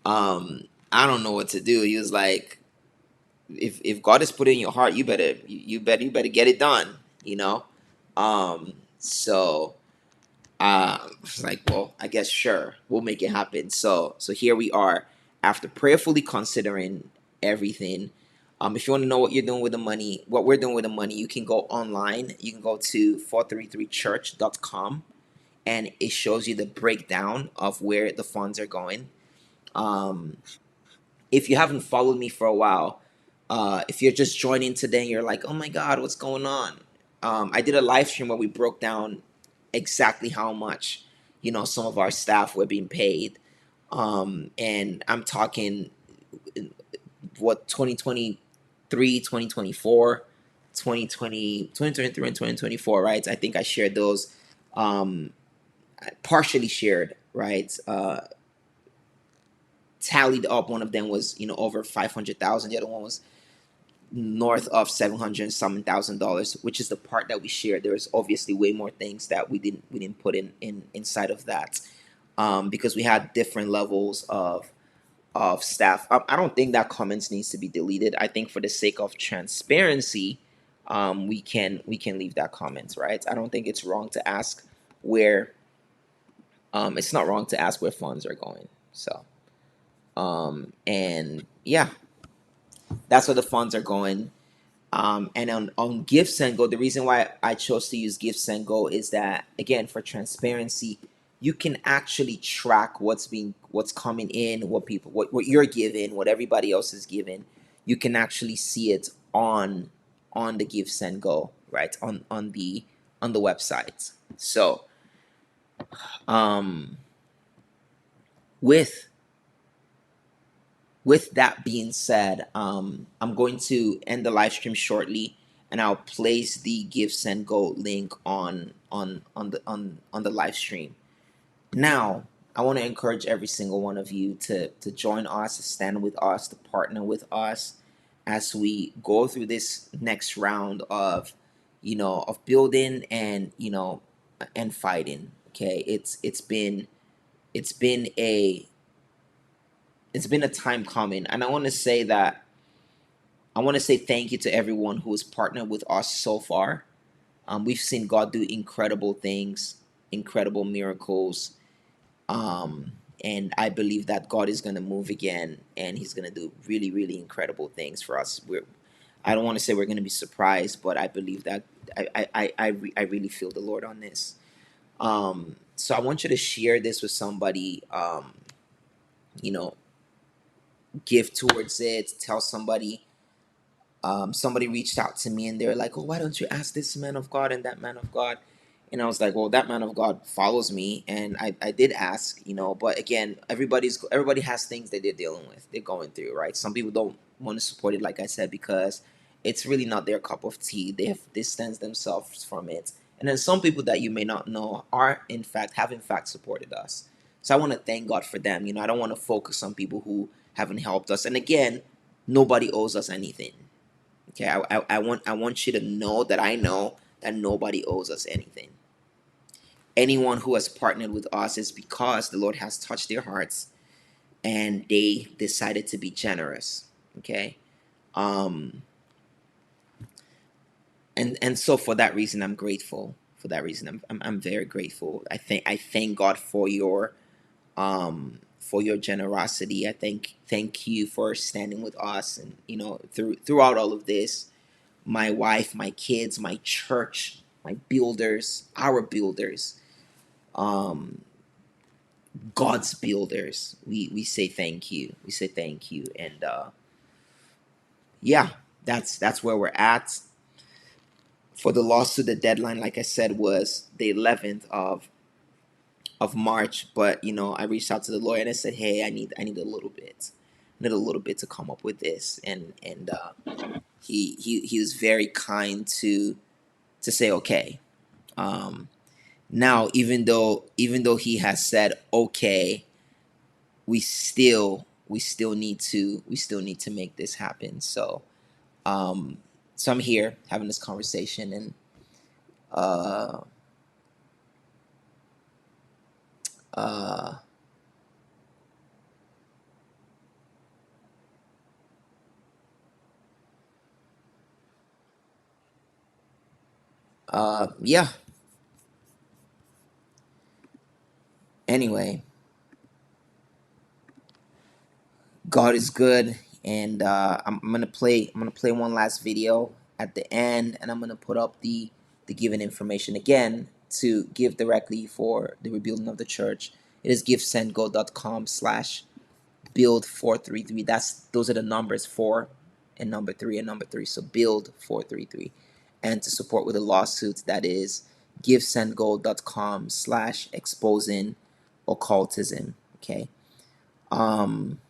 I don't know what to do. He was like, if God has put it in your heart, you better get it done, so I was like, well, I guess sure, we'll make it happen. So here we are, after prayerfully considering everything. If you want to know what you're doing with the money, what we're doing with the money, you can go online. You can go to 433church.com, and it shows you the breakdown of where the funds are going. Um, if you haven't followed me for a while, if you're just joining today and you're like, oh my God, what's going on? I did a live stream where we broke down exactly how much, some of our staff were being paid. And I'm talking, what, 2023, 2024, 2020, 2023, and 2024, right? I think I shared those, I partially shared, right? Tallied up. One of them was, over 500,000. The other one was north of 700 something thousand dollars, which is the part that we shared. There's obviously way more things that we didn't put in inside of that, because we had different levels of staff. I don't think that comments needs to be deleted. I think for the sake of transparency, we can leave that comment, right? I don't think it's wrong to ask where, it's not wrong to ask where funds are going. So, and yeah, that's where the funds are going. And on Give Send Go, the reason why I chose to use Give Send Go is that, again, for transparency, you can actually track what's coming in, what you're giving, what everybody else is giving. You can actually see it on the Give Send Go, right? On the website. So, um with with that being said, I'm going to end the live stream shortly, and I'll place the Give Send Go link on the live stream. Now, I want to encourage every single one of you to join us, to stand with us, to partner with us as we go through this next round of building and fighting. Okay, it's been a time coming, and I want to say that I want to say thank you to everyone who has partnered with us so far. We've seen God do incredible things, incredible miracles, and I believe that God is going to move again, and He's going to do really, really incredible things for us. I don't want to say we're going to be surprised, but I believe that I really feel the Lord on this. So I want you to share this with somebody. You know, give towards it. Tell somebody. Somebody reached out to me and they're like, "Oh, why don't you ask this man of God and that man of God?" And I was like, "Well, that man of God follows me, and I did ask, But again, everybody has things that they're dealing with, they're going through, right? Some people don't want to support it, like I said, because it's really not their cup of tea. They have distanced themselves from it. And then some people that you may not know have in fact supported us. So I want to thank God for them. I don't want to focus on people who haven't helped us. And again, nobody owes us anything. Okay, I want you to know that I know that nobody owes us anything. Anyone who has partnered with us is because the Lord has touched their hearts and they decided to be generous. Okay, and so for that reason, I'm grateful. For that reason, I'm very grateful. I thank God for your generosity. I thank you for standing with us, and throughout all of this, my wife, my kids, my church, my builders, our builders, um, God's builders. We say thank you. We say thank you, and yeah, that's where we're at. For the lawsuit, the deadline, like I said, was the 11th of March. But I reached out to the lawyer and I said, "Hey, I need a little bit, to come up with this," and he was very kind to say okay. Um, Now, even though he has said okay, we still need to make this happen. So I'm here having this conversation, and uh uh yeah. Anyway, God is good, and I'm gonna play one last video at the end, and I'm gonna put up the given information again to give directly for the rebuilding of the church. It is givesendgo.com/build 433. Those are the numbers, 4 and number 3 and number 3. So build 433. And to support with a lawsuit, that is givesendgo.com/exposing occultism. Okay. Um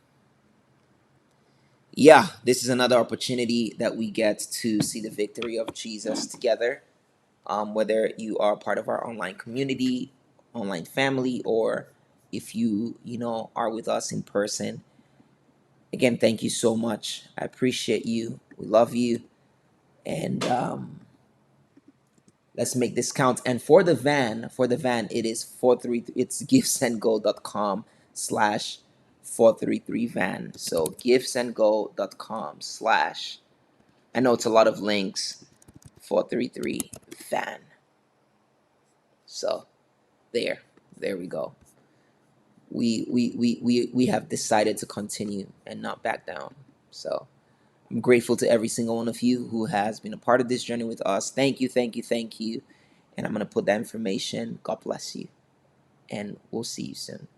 yeah, this is another opportunity that we get to see the victory of Jesus together. Whether you are part of our online community, online family, or if you are with us in person. Again, thank you so much. I appreciate you. We love you. And let's make this count. And for the van, it is 433. It's givesendgo.com/433van. So givesendgo.com/ I know it's a lot of links. 433van. So there we go. We have decided to continue and not back down. So I'm grateful to every single one of you who has been a part of this journey with us. Thank you, thank you, thank you. And I'm going to put that information. God bless you. And we'll see you soon.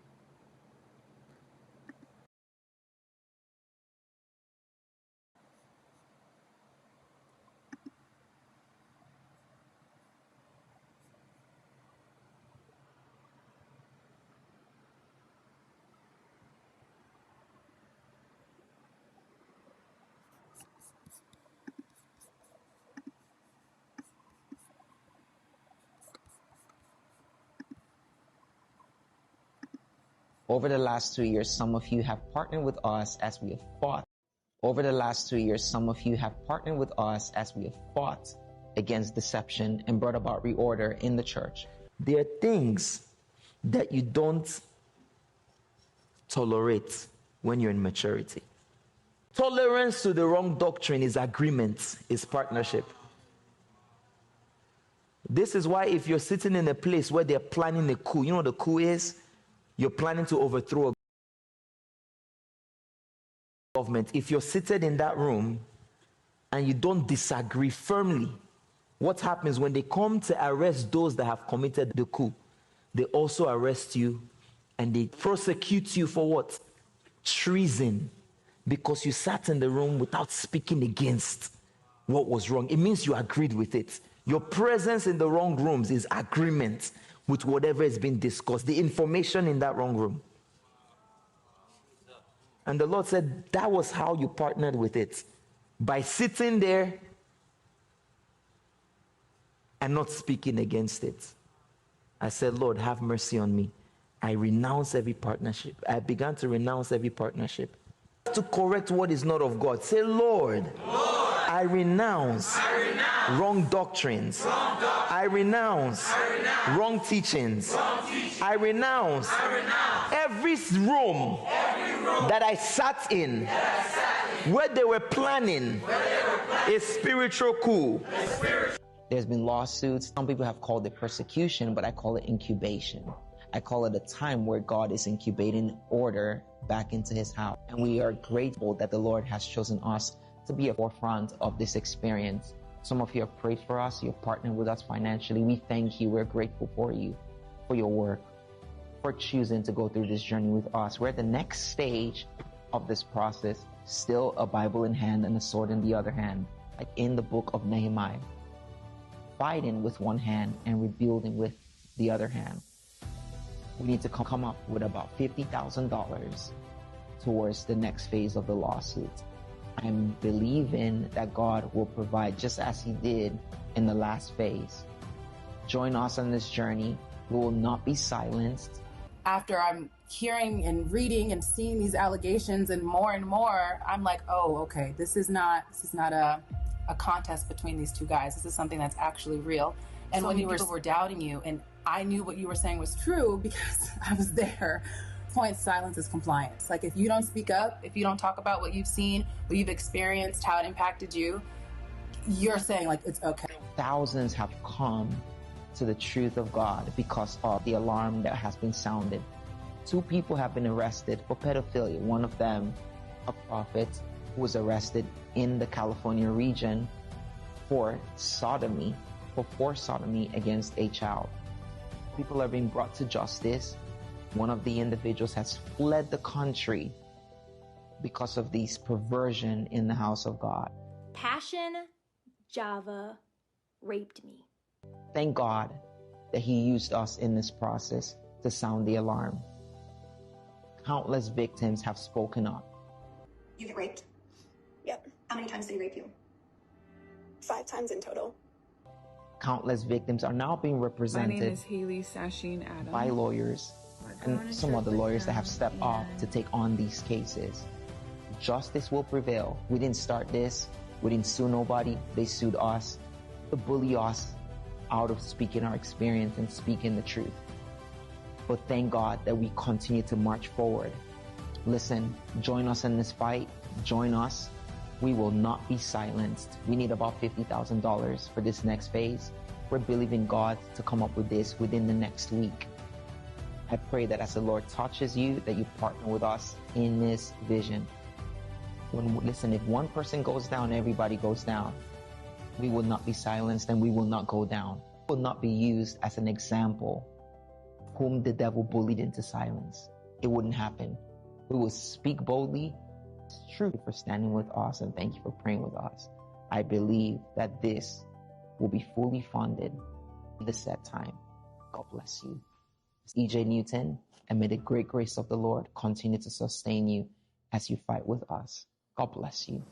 Over the last 2 years, some of you have partnered with us as we have fought. Over the last 2 years, some of you have partnered with us as we have fought against deception and brought about reorder in the church. There are things that you don't tolerate when you're in maturity. Tolerance to the wrong doctrine is agreement, is partnership. This is why if you're sitting in a place where they're planning a coup, you know what the coup is? You're planning to overthrow a government. If you're seated in that room and you don't disagree firmly, what happens when they come to arrest those that have committed the coup? They also arrest you and they prosecute you for what? Treason. Because you sat in the room without speaking against what was wrong. It means you agreed with it. Your presence in the wrong rooms is agreement with whatever is being discussed, the information in that wrong room. And the Lord said that was how you partnered with it. By sitting there and not speaking against it. I said, Lord, have mercy on me. I renounce every partnership. I began to renounce every partnership. To correct what is not of God. Say, Lord, I renounce wrong doctrines. I renounce wrong teachings. I renounce every room that I sat in where they were planning a spiritual coup. There's been lawsuits. Some people have called it persecution, but I call it incubation. I call it a time where God is incubating order back into his house. And we are grateful that the Lord has chosen us to be a forefront of this experience. Some of you have prayed for us. You've partnered with us financially. We thank you. We're grateful for you, for your work, for choosing to go through this journey with us. We're at the next stage of this process, still a Bible in hand and a sword in the other hand, like in the book of Nehemiah, fighting with one hand and rebuilding with the other hand. We need to come up with about $50,000 towards the next phase of the lawsuit. I'm believing that God will provide just as he did in the last phase. Join us on this journey. We will not be silenced. After I'm hearing and reading and seeing these allegations and more, I'm like, oh, okay, this is not a contest between these two guys. This is something that's actually real. And when people were doubting you, and I knew what you were saying was true because I was there. Point, silence is compliance. Like, if you don't speak up, if you don't talk about what you've seen, what you've experienced, how it impacted you, you're saying like it's okay. Thousands have come to the truth of God because of the alarm that has been sounded. 2 people have been arrested for pedophilia. One of them, a prophet, was arrested in the California region for sodomy, for forced sodomy against a child. People are being brought to justice. One of the individuals has fled the country because of this perversion in the house of God. Passion Java raped me. Thank God that he used us in this process to sound the alarm. Countless victims have spoken up. You get raped? Yep. How many times did he rape you? 5 times in total. Countless victims are now being represented My name is Haley Sasheen Adams. by lawyers and some other lawyers that have stepped up to take on these cases. Justice will prevail. We didn't start this. We didn't sue nobody. They sued us to bully us out of speaking our experience and speaking the truth. But thank God that we continue to march forward. Listen, join us in this fight. Join us. We will not be silenced. We need about $50,000 for this next phase. We're believing God to come up with this within the next week. I pray that as the Lord touches you, that you partner with us in this vision. Listen, if one person goes down, everybody goes down. We will not be silenced and we will not go down. We will not be used as an example whom the devil bullied into silence. It wouldn't happen. We will speak boldly. It's true for standing with us, and thank you for praying with us. I believe that this will be fully funded in the set time. God bless you. It's EJ Newton, and may the great grace of the Lord continue to sustain you as you fight with us. God bless you.